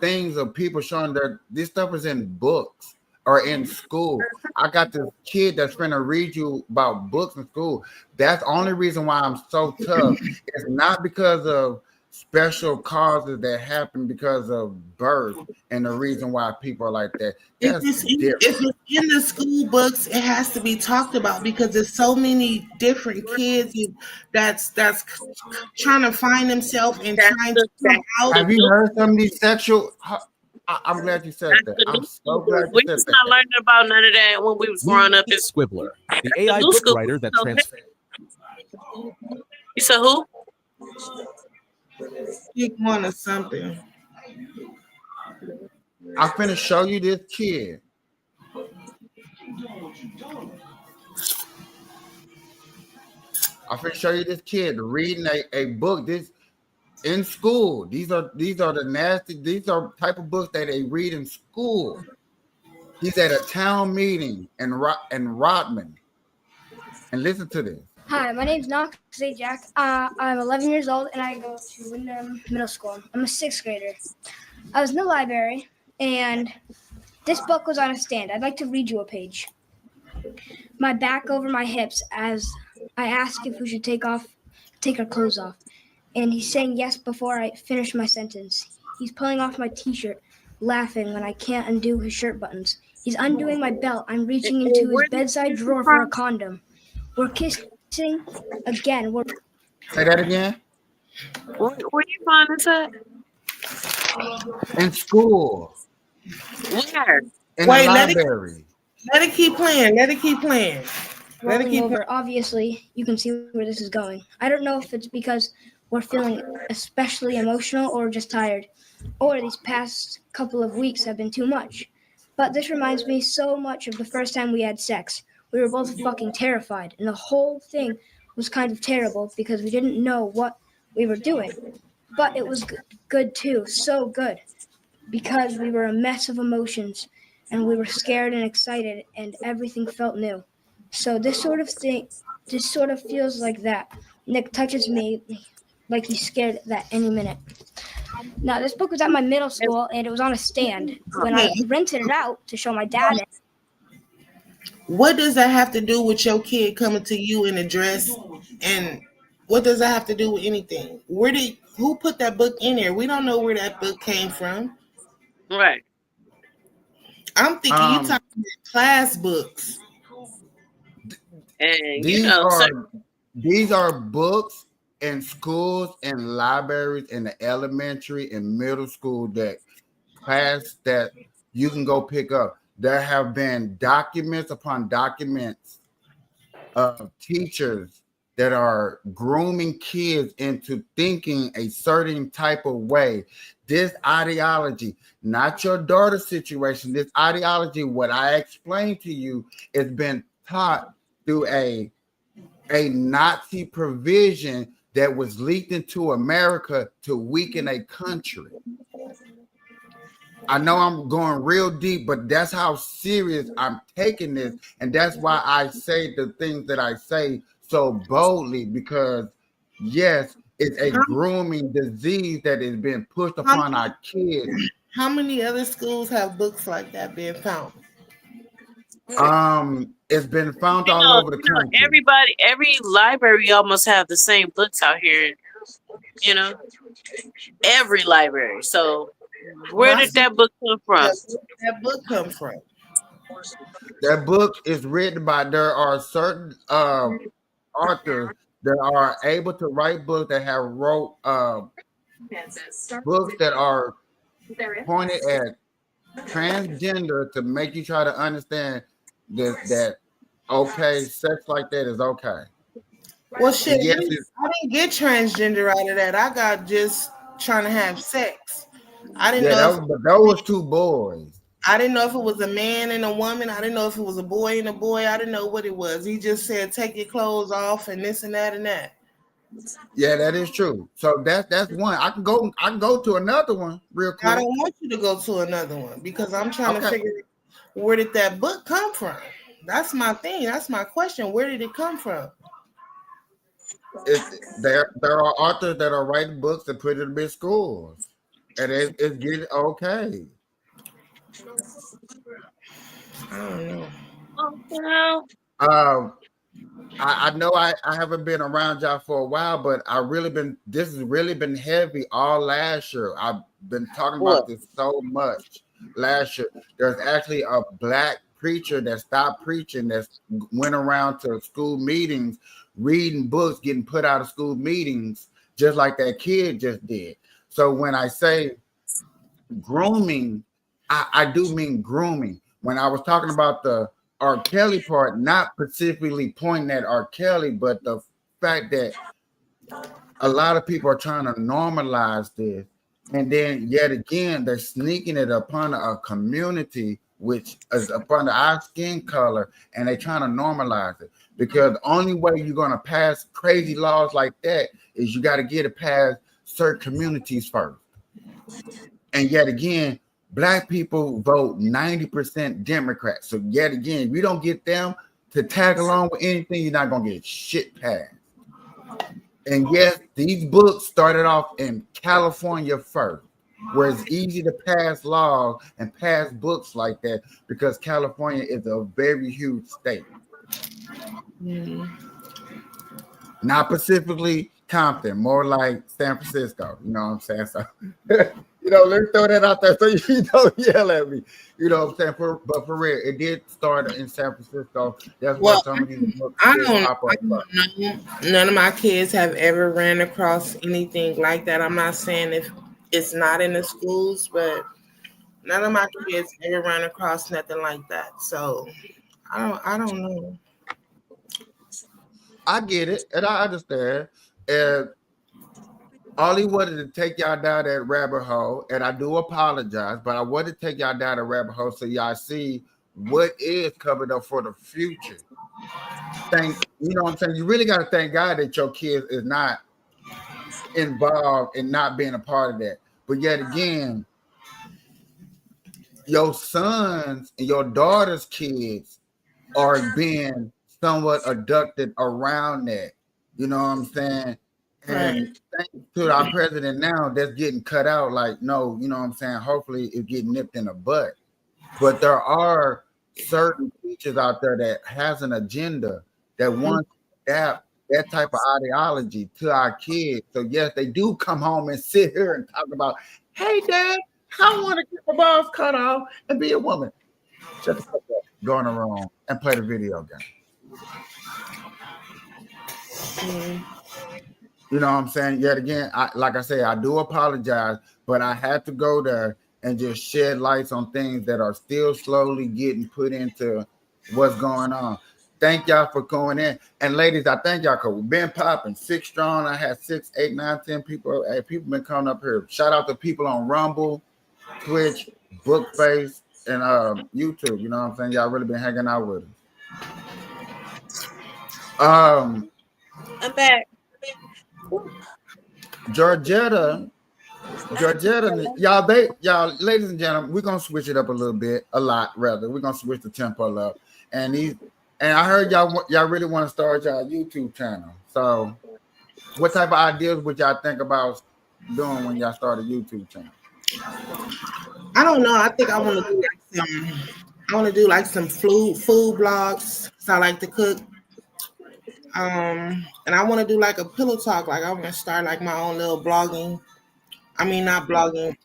things of people showing that this stuff is in books or in school. I got this kid that's going to read you about books in school. That's the only reason why I'm so tough. It's not because of special causes that happen because of birth and the reason why people are like that. That's if it's in the school books, it has to be talked about because there's so many different kids that's trying to find themselves and trying to come out. Have you heard some of these sexual? I'm glad you said that. I'm so glad you said that. We not learning about none of that when we was growing up. It's Squibbler, the AI book writer that transforms. You said who? Pick one or something. I'm finna show you this kid. I'm finna show you this kid reading a book. This in school. These are the nasty. These are type of books that they read in school. He's at a town meeting in Rodman, and listen to this. Hi, my name's Knox Zajac. I'm 11 years old and I go to Wyndham Middle School. I'm a 6th grader. I was in the library and this book was on a stand. I'd like to read you a page. My back over my hips as I ask if we should take our clothes off. And he's saying yes before I finish my sentence. He's pulling off my t-shirt, laughing when I can't undo his shirt buttons. He's undoing my belt. I'm reaching into his bedside drawer for a condom. We're kissing again. Say that again. Where you find this at? In school. Where? In Wait, the let it- library. Let it keep playing. Let it keep playing. Let it rolling keep over. Obviously, you can see where this is going. I don't know if it's because we're feeling especially emotional or just tired, or these past couple of weeks have been too much. But this reminds me so much of the first time we had sex. We were both fucking terrified, and the whole thing was kind of terrible because we didn't know what we were doing. But it was good too, so good, because we were a mess of emotions, and we were scared and excited, and everything felt new. So this sort of feels like that. Nick touches me like he's scared that any minute. Now, this book was at my middle school, and it was on a stand. When I rented it out to show my dad, What does that have to do with your kid coming to you in a dress? And what does that have to do with anything? Who put that book in there? We don't know where that book came from. Right. I'm thinking you talking about class books. And These are books in schools and libraries in the elementary and middle school that you can go pick up. There have been documents upon documents of teachers that are grooming kids into thinking a certain type of way. This ideology, not your daughter's situation, this ideology, what I explained to you, has been taught through a Nazi provision that was leaked into America to weaken a country. I know I'm going real deep, but that's how serious I'm taking this. And that's why I say the things that I say so boldly, because yes, it's a grooming disease that is being pushed upon our kids. How many other schools have books like that being found? It's been found all over the country. Every library almost have the same books out here. Every library. So where did that book come from? That book come from? That book is written by. There are certain authors that are able to write books that have wrote books that are pointed at transgender to make you try to understand that okay, sex like that is okay. Well, shit, Yes, I didn't get transgender out of that. I got just trying to have sex. I didn't know. But those was two boys. I didn't know if it was a man and a woman. I didn't know if it was a boy and a boy. I didn't know what it was. He just said, take your clothes off and this and that and that. Yeah, that is true. So that's one. I can go to another one real quick. I don't want you to go to another one because I'm trying to figure where did that book come from? That's my thing. That's my question. Where did it come from? There are authors that are writing books and put it in schools, and it's getting okay. I don't know. I know I haven't been around y'all for a while, but this has really been heavy all last year. I've been talking about this so much last year. There's actually a black preacher that stopped preaching, that went around to school meetings, reading books, getting put out of school meetings, just like that kid just did. So when I say grooming, I do mean grooming. When I was talking about the R. Kelly part, not specifically pointing at R. Kelly, but the fact that a lot of people are trying to normalize this, and then yet again they're sneaking it upon a community which is upon our skin color, and they're trying to normalize it because the only way you're going to pass crazy laws like that is you got to get it past certain communities first. And yet again, black people vote 90% Democrat. So yet again, if you don't get them to tag along with anything, you're not going to get shit passed. And yes, these books started off in California first, where it's easy to pass laws and pass books like that because California is a very huge state. Not specifically Compton, more like San Francisco. You know what I'm saying? So, let's throw that out there so you don't yell at me. You know what I'm saying? But for real, it did start in San Francisco. That's why some of these books I did don't pop up. know. None of my kids have ever ran across anything like that. I'm not saying if it's not in the schools, but none of my kids ever ran across nothing like that. So I don't know. I get it, and I understand. And all he wanted to take y'all down that rabbit hole, and I do apologize, but I wanted to take y'all down the rabbit hole so y'all see what is coming up for the future. You know what I'm saying? You really got to thank God that your kids is not involved in not being a part of that. But yet again, your sons and your daughter's kids are being somewhat abducted around that. You know what I'm saying? And thanks to our president now, that's getting cut out. Like, no, you know what I'm saying? Hopefully it's getting nipped in the butt. But there are certain teachers out there that has an agenda that wants to adapt that type of ideology to our kids. So yes, they do come home and sit here and talk about, hey, Dad, I want to get my balls cut off and be a woman. Shut the fuck up. Go in the room and play the video game. You know what I'm saying? Yet again, like I say, I do apologize, but I had to go there and just shed lights on things that are still slowly getting put into what's going on. Thank y'all for going in. And ladies, I thank y'all because we've been popping 6 strong. I had 6, 8, 9, 10 people. Hey, people been coming up here. Shout out to people on Rumble, Twitch, Bookface, and YouTube. You know what I'm saying? Y'all really been hanging out with us. I'm back. Georgetta, y'all, ladies and gentlemen, we're gonna switch it up a lot rather. We're gonna switch the tempo up. And I heard y'all really want to start y'all YouTube channel. So what type of ideas would y'all think about doing when y'all start a YouTube channel? I don't know. I think I want to do like some food blogs. So I like to cook. And I want to do like a pillow talk. Like I want to start like my own little blogging. I mean, not blogging.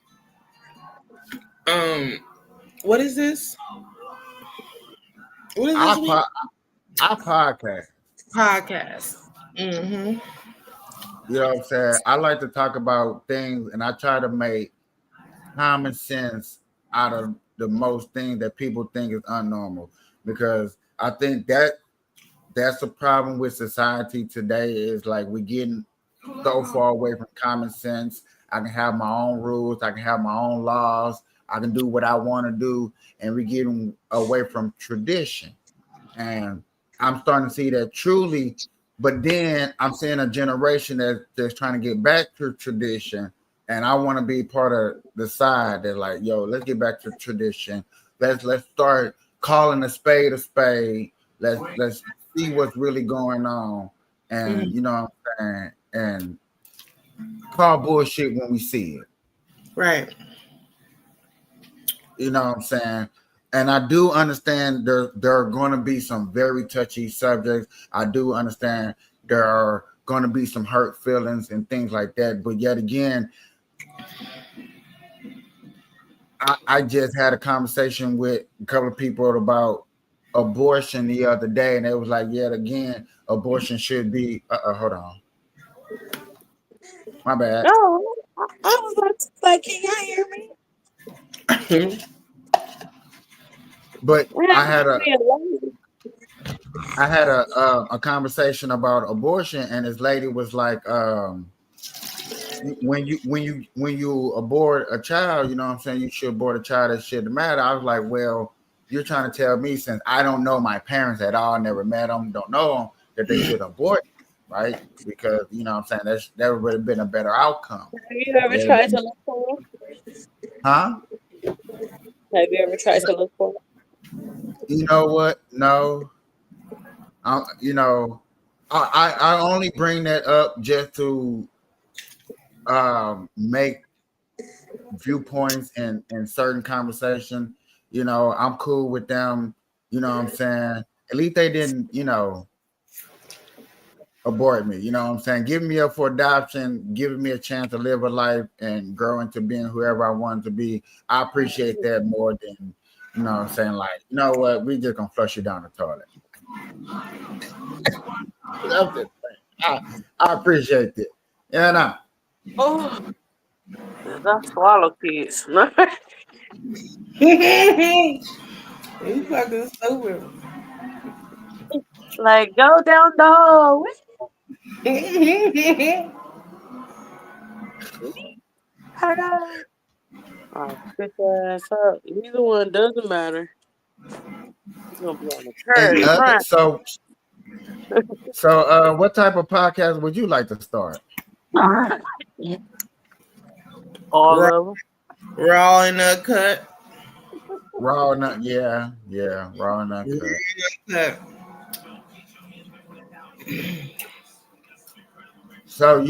What is this? What is this? Our podcast. Podcast. Mm-hmm. You know what I'm saying? I like to talk about things, and I try to make common sense out of the most things that people think is unnormal, because I think that's a problem with society today. Is like we're getting so far away from common sense. I can have my own rules. I can have my own laws. I can do what I want to do, and we're getting away from tradition. And I'm starting to see that truly, but then I'm seeing a generation that's trying to get back to tradition. And I want to be part of the side that like, yo, let's get back to tradition. Let's start calling a spade a spade. Let's see what's really going on. And you know what I'm saying? And call bullshit when we see it. Right. You know what I'm saying? And I do understand there are going to be some very touchy subjects. I do understand there are going to be some hurt feelings and things like that. But yet again, I just had a conversation with a couple of people about abortion the other day, and it was like, yet again, abortion should be. Hold on, my bad. Oh, I was about to say, can y'all hear me? But I had a conversation about abortion, and this lady was like, when you abort a child, you know what I'm saying, you should abort a child that shouldn't matter. I was like, well, you're trying to tell me since I don't know my parents at all, never met them, don't know them, that they should abort, right? Because you know what I'm saying, that would have been a better outcome. Have you ever Yeah. tried to look for him? Huh? Have you ever tried to look for him? You know what? No. You know, I only bring that up just to make viewpoints in certain conversation. You know, I'm cool with them. You know what I'm saying? At least they didn't, you know, abort me. You know what I'm saying? Giving me up for adoption, giving me a chance to live a life and grow into being whoever I wanted to be. I appreciate that more than, you know what I'm saying? Like, you know what? We just gonna flush you down the toilet. That's it. I appreciate it. Yeah, no. Oh, I swallow kids. You fucking stupid. Like, go down dog. Oh, pick your ass up. Either one doesn't matter. It's gonna be on the curb. And Right. so what type of podcast would you like to start? All of them. Raw and uncut. Raw nut, yeah, raw and uncut. Uncut. So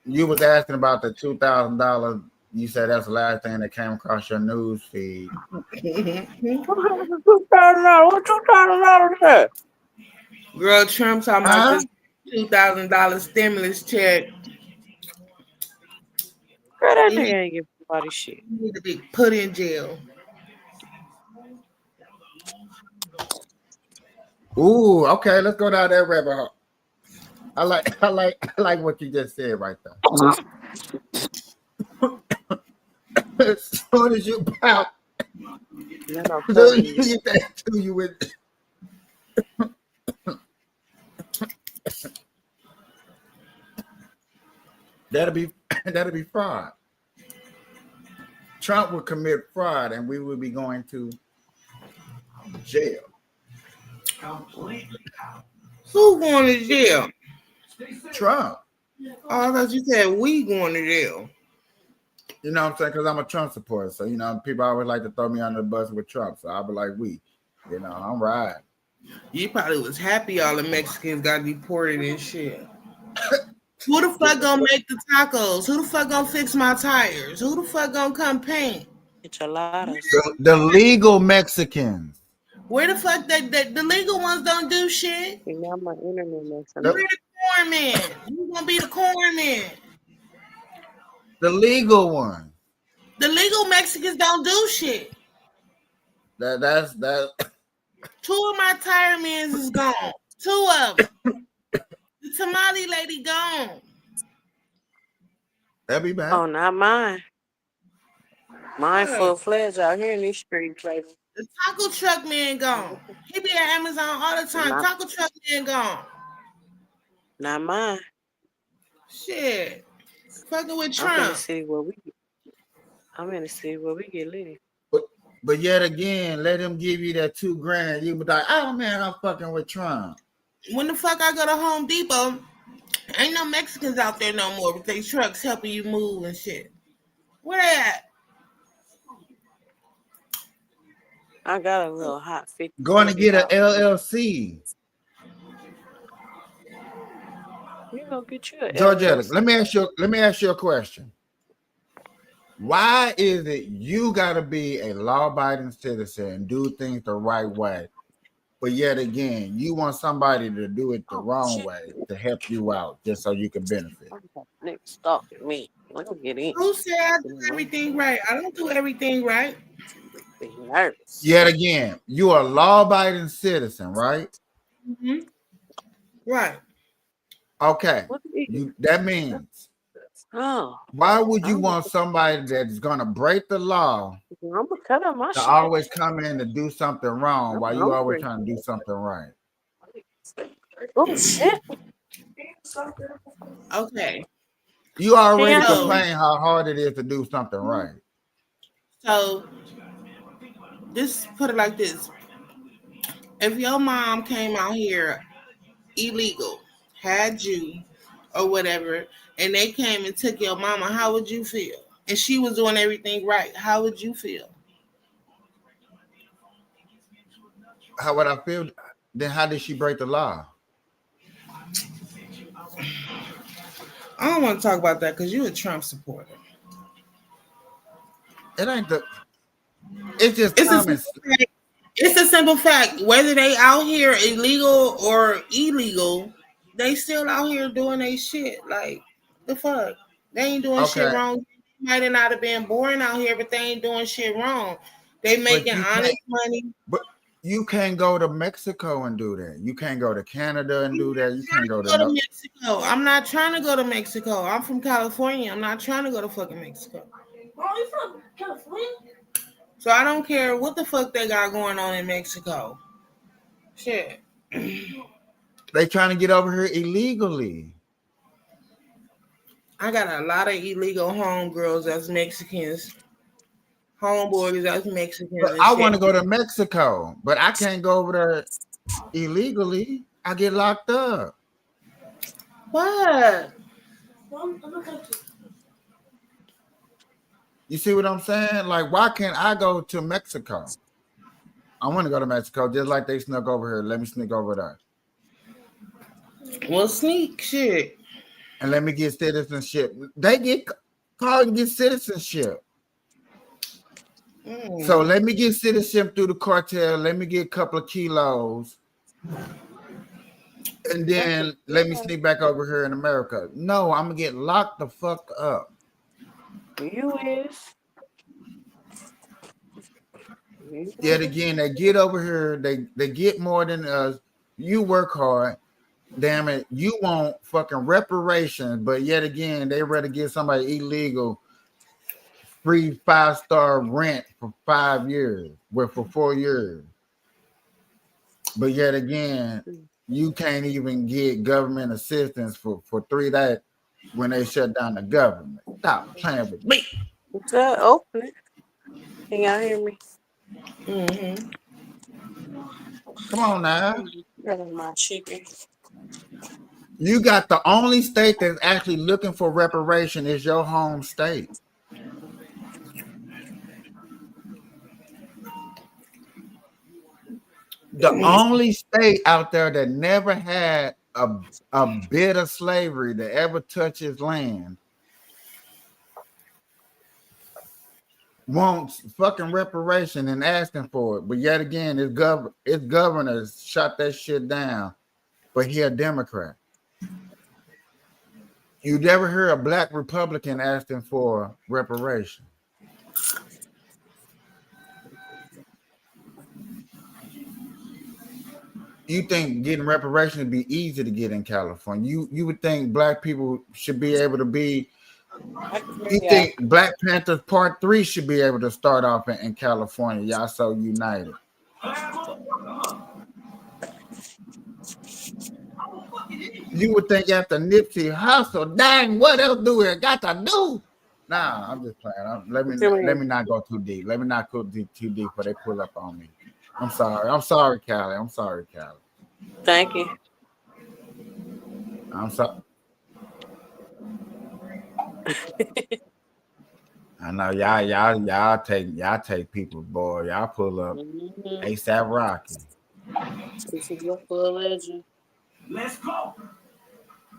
you was asking about the $2,000. You said that's the last thing that came across your news feed. What you talking about? Girl, Trump talking Huh? about this $2,000 stimulus check. Girl, that nigga ain't giving nobody shit. You need to be put in jail. Ooh, okay, let's go down that rabbit hole. I like what you just said right there. As soon as you pop, You know, you get that to you with. That'll be fraud. Trump would commit fraud, and we would be going to jail. Who going to jail? Trump. Oh, I thought you said we going to jail. You know what I'm saying? Because I'm a Trump supporter. So, you know, people always like to throw me under the bus with Trump. So I'll be like, we. You know, I'm riding. You probably was happy all the Mexicans got deported and shit. Who the fuck gonna make the tacos? Who the fuck gonna fix my tires? Who the fuck gonna come paint? enchiladas. The legal Mexicans. Where the fuck the legal ones don't do shit? You know, my internet messing Nope. up. Where the corn man? Who's gonna be the corn man? The legal one. The legal Mexicans don't do shit. That's 2 of my tire mans is gone. 2 of them. The tamale lady gone. that'd be bad. Oh, not mine. Mine full-fledged out here in these streets, baby. The taco truck man gone. He be at Amazon all the time. Taco truck man gone. Not mine. Shit. Fucking with I'm in the Trump. city where we get litty. But yet again, let him give you that $2,000. You be like, oh man, I'm fucking with Trump. When the fuck I go to Home Depot, ain't no Mexicans out there no more with their trucks helping you move and shit. Where they at? I got a little hot 50. Going to get an LLC. You gonna get you a Georgetta, LLC. let me ask you a question. Why is it you gotta be a law-abiding citizen and do things the right way, but yet again, you want somebody to do it the wrong way to help you out just so you can benefit? Nigga stalking me. Let me get in. Who said I do everything right? I don't do everything right. Be nervous. Yet again, you are a law-abiding citizen, right? Mm-hmm. Right. Okay. What the- That means Oh, why would you want somebody that's gonna break the law I'm gonna cut out my to shit. always come in to do something wrong while you always trying to do something right? Oh shit. Okay. You already Yeah. complain how hard it is to do something right. So just put it like this: if your mom came out here illegal, had you or whatever, and they came and took your mama, how would you feel? And she was doing everything right, how would you feel? How would I feel? Then how did she break the law? I don't want to talk about that because you're a Trump supporter. It ain't the. It's just It's a common. simple fact. It's a simple fact. Whether they out here illegal or illegal, they still out here doing their shit. Like the fuck, they ain't doing shit Okay, wrong. Might have not have been born out here, but they ain't doing shit wrong. They but making you honest can't. money. But you can't go to Mexico and do that. You can't go to Canada and do that. You can't go to Go to no. Mexico. I'm not trying to go to Mexico. I'm from California. I'm not trying to go to fucking Mexico. Oh, you from California? So I don't care what the fuck they got going on in Mexico. Shit. They trying to get over here illegally. I got a lot of illegal homegirls that's Mexicans. Homeboys that's Mexicans. But and I shit. want to go to Mexico, but I can't go over there illegally. I get locked up. What? I'm looking. You see what I'm saying? Like, why can't I go to Mexico? I want to go to Mexico just like they snuck over here. Let me sneak over there. Well, sneak shit. And let me get citizenship. They get called and get citizenship. So let me get citizenship through the cartel. Let me get a couple of kilos. And then let me sneak back over here in America. No, I'm going to get locked the fuck up. You is. Yet again, they get over here. They get more than us. You work hard. Damn it. You want fucking reparations. But yet again, they rather give somebody illegal free 5-star rent for 5 years. Well, for 4 years. But yet again, you can't even get government assistance for 3 days when they shut down the government. Stop playing with me. Open it. Can y'all hear me? Mm-hmm. Come on now. That was my chicken. You got the only state that's actually looking for reparation is your home state. The only state out there that never had a bit of slavery that ever touches land wants fucking reparation and asking for it. But yet again, its governors shut that shit down. But he a Democrat. You never hear a black Republican asking for reparation. You think getting reparation would be easy to get in California? You would think black people should be able to be. You think Black Panthers Part 3 should be able to start off in California? Y'all so united. You would think after Nipsey Hussle, dang, what else do we got to do? Nah, I'm just playing. Let me not go too deep. Let me not go too deep before they pull up on me. I'm sorry. I'm sorry, Callie. I'm sorry, Callie. Thank you. I'm sorry. I know y'all take people, boy. Y'all pull up ASAP Rocky. This is your full legend. Let's go.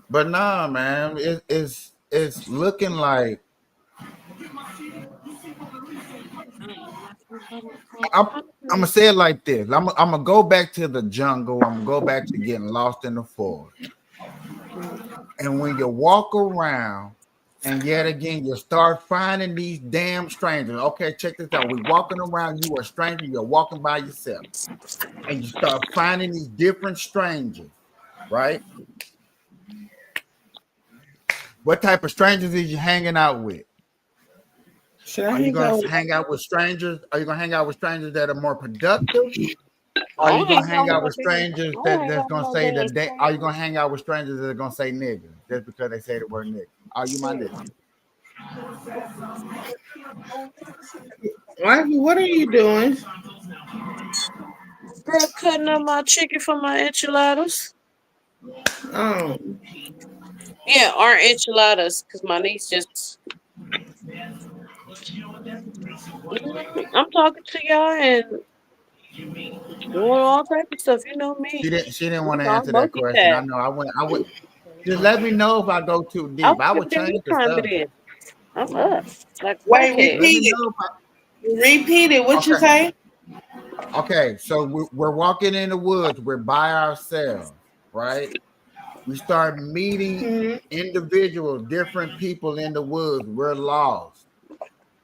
But nah, man, it's looking like I'm gonna say it like this. I'm gonna go back to the jungle. I'm gonna go back to getting lost in the forest. And when you walk around, and yet again, you start finding these damn strangers. Okay, check this out. We're walking around. You are a stranger. You're walking by yourself, and you start finding these different strangers, right? What type of strangers is you hanging out with? Should Are I you go? going to hang out with strangers? Are you going to hang out with strangers that are more productive? Are you I gonna ain't hang got out no with strangers damn. I ain't that's got gonna no say damn that they strength. are you gonna hang out with strangers that are gonna say nigga just because they say the word nigga? Are you my nigga? Wifey, what are you doing? Girl, cutting up my chicken for my enchiladas. Oh, Yeah, our enchiladas, because my niece just. I'm talking to y'all and doing all type of stuff. You know me. She didn't You want to know, I answer that question. I multitask. know I would just let me know if I go too I deep. don't I give a would damn change what the time it subject. is. I'm up. Like a wait, crackhead. Let me repeat it. know Repeat it. What you okay. say? Okay, so we're walking in the woods, we're by ourselves, right? We start meeting Mhm. individuals, different people in the woods. We're lost.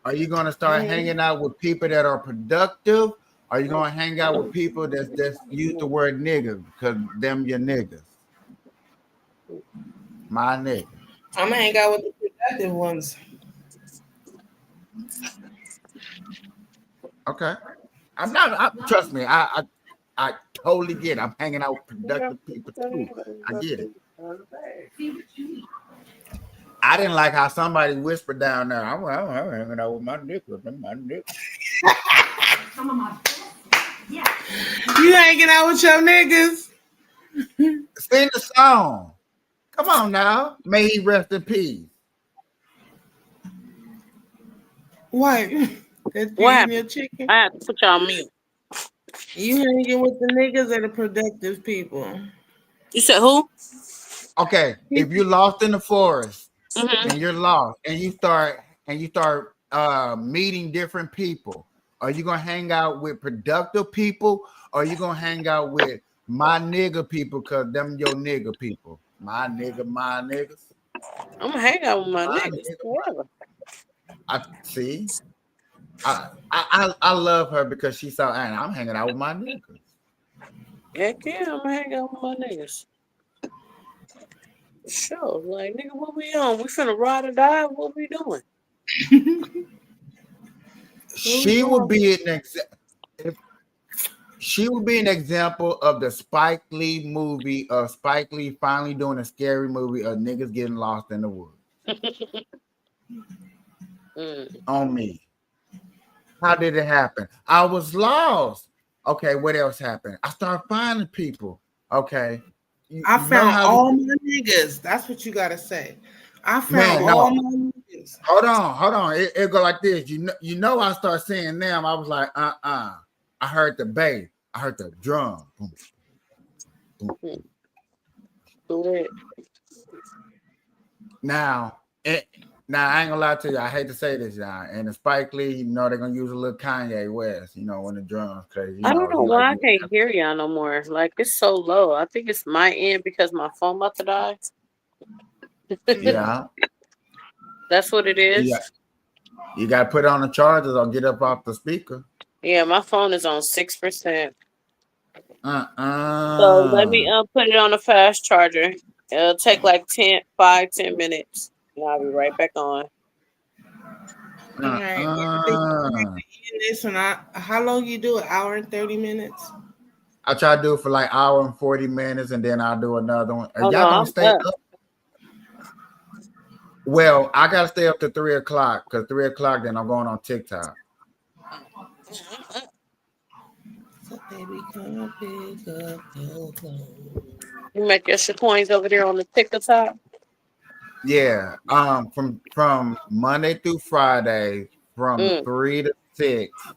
Are you going to start Mhm. hanging out with people that are productive? Are you going to hang out with people that's use the word nigga because them your niggas? My nigga. I'm gonna hang out with the productive ones. Okay. Trust me, I totally get it. I'm hanging out with productive people too. I get it. I didn't like how somebody whispered down there. I'm hanging out with my niggas. My niggas. You hanging out with your niggas? Sing the song. Come on now. May he rest in peace. What? That's you What eating your happened? chicken? I have to put y'all on mute. You hanging with the niggas or the productive people? You said who? Okay, if you're lost in the forest Mm-hmm. and you're lost and you start meeting different people, are you gonna hang out with productive people or are you gonna hang out with my nigga people because them your nigga people? My nigga, my niggas. I'm gonna hang out with my My niggas. nigga, Whatever. I see. I love her because she's so and I'm hanging out with my niggas. Heck yeah, I'm gonna hang out with my niggas. Sure. Like, nigga, what we on? We finna ride or die? What we doing? What we She would doing? be an if she would be an example of the Spike Lee movie of Spike Lee finally doing a scary movie of niggas getting lost in the woods. Mm. On me. How did it happen? I was lost. Okay, what else happened? I started finding people. Okay. I You know found how all my niggas. That's what you gotta say. I found man, all no. my niggas. Hold on. It go like this. You know, I start seeing them. I was like, I heard the bass. I heard the drum. Boom, boom. Do it. Now, now I ain't gonna lie to you. I hate to say this, y'all. And the Spike Lee, they're gonna use a little Kanye West, when the drums, cause I don't know he like why I can't hear y'all no more. Like, it's so low. I think it's my end because my phone about to die. yeah, That's what it yeah. is. You gotta put it on the chargers or get up off the speaker. Yeah, my phone is on 6%. So let Uh-uh. me put it on a fast charger. It'll take like 10 minutes. And I'll be right back on. All right. I think Uh-uh. this one. How long you do? An hour and 30 minutes. I try to do it for like hour and 40 minutes, and then I'll do another one. Are Oh no, y'all gonna I'm stay up. up? Well, I gotta stay up to 3 o'clock because 3 o'clock, then I'm going on TikTok. So baby, come pick up your clothes. You make your coins over there on the TikTok. Yeah. From Monday through Friday, from Mm. 3 to 6,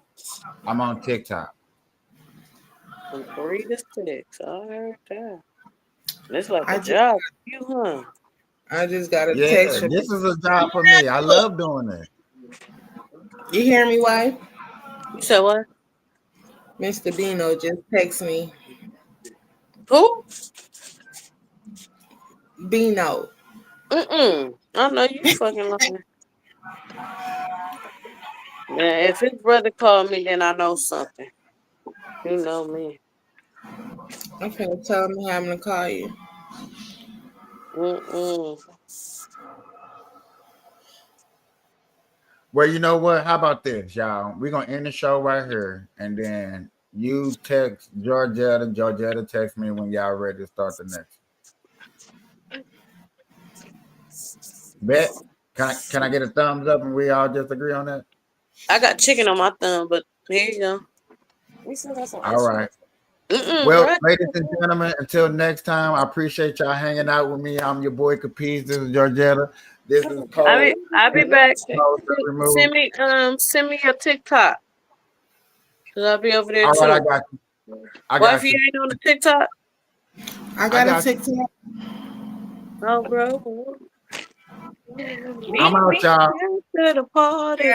I'm on TikTok. From 3 to 6. I heard that. It's like I a just, job for you, huh? I just got a Yeah, text from. this is a job for me. I love doing it. You hear me, wife? You said what? Mr. Bino just text me. Who? Bino. I know you fucking lying. Man, if his brother called me, then I know something. You know me. I'm finna tell him I'm having to call you. Mm-mm. Well, you know what? How about this, y'all? We're gonna end the show right here, and then You text Georgetta. Georgetta text me when y'all ready to start the next. Bet. Can I get a thumbs up and we all just agree on that? I got chicken on my thumb, but here you go. All right. Well, ladies and gentlemen, until next time, I appreciate y'all hanging out with me. I'm your boy Capiz. This is Georgetta. This is Cole. I'll be back. Cole Removed. Send me your TikTok. Cause I'll be over there All too. right, I got you. I What got if you you. ain't on the TikTok? I got got a TikTok. Oh, bro. I'm out, y'all. To the party.